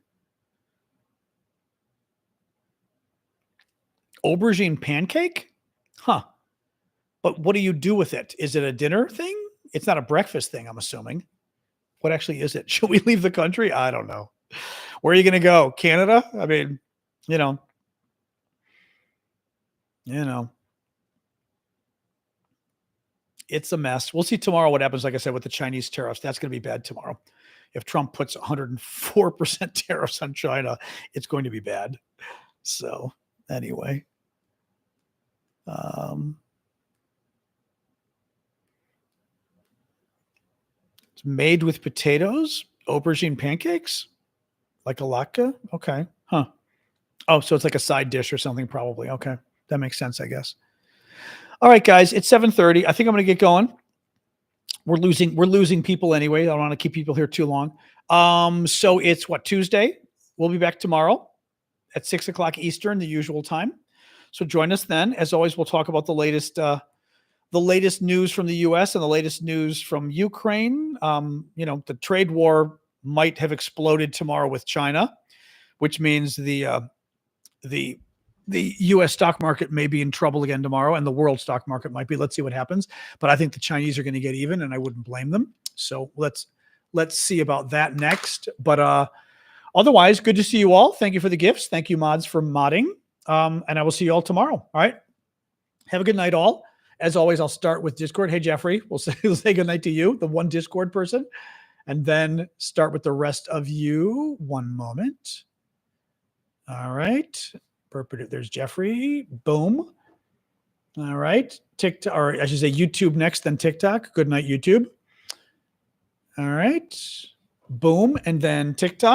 Aubergine pancake? Huh. But what do you do with it? Is it a dinner thing? It's not a breakfast thing, I'm assuming. What actually is it? Should we leave the country? I don't know. Where are you going to go? Canada? I mean, you know. It's a mess. We'll see tomorrow what happens, like I said, with the Chinese tariffs. That's going to be bad tomorrow. If Trump puts 104% tariffs on China, it's going to be bad. So anyway. It's made with potatoes, aubergine pancakes, like a latke. Okay. Huh. Oh, so it's like a side dish or something, probably. Okay. That makes sense, I guess. All right, guys, it's 7:30. I think I'm going to get going. We're losing people anyway. I don't want to keep people here too long. So it's what, Tuesday? We'll be back tomorrow at 6:00 Eastern, the usual time. So join us then. As always, we'll talk about the latest news from the U.S. and the latest news from Ukraine. The trade war might have exploded tomorrow with China, which means the U.S. stock market may be in trouble again tomorrow, and the world stock market might be. Let's see what happens. But I think the Chinese are going to get even, and I wouldn't blame them. So let's see about that next. But otherwise, good to see you all. Thank you for the gifts. Thank you, mods, for modding. And I will see you all tomorrow. All right. Have a good night, all. As always, I'll start with Discord. Hey, Jeffrey, we'll say good night to you, the one Discord person, and then start with the rest of you. One moment. All right. There's Jeffrey. Boom. All right. TikTok, or I should say YouTube next, then TikTok. Good night, YouTube. All right. Boom. And then TikTok.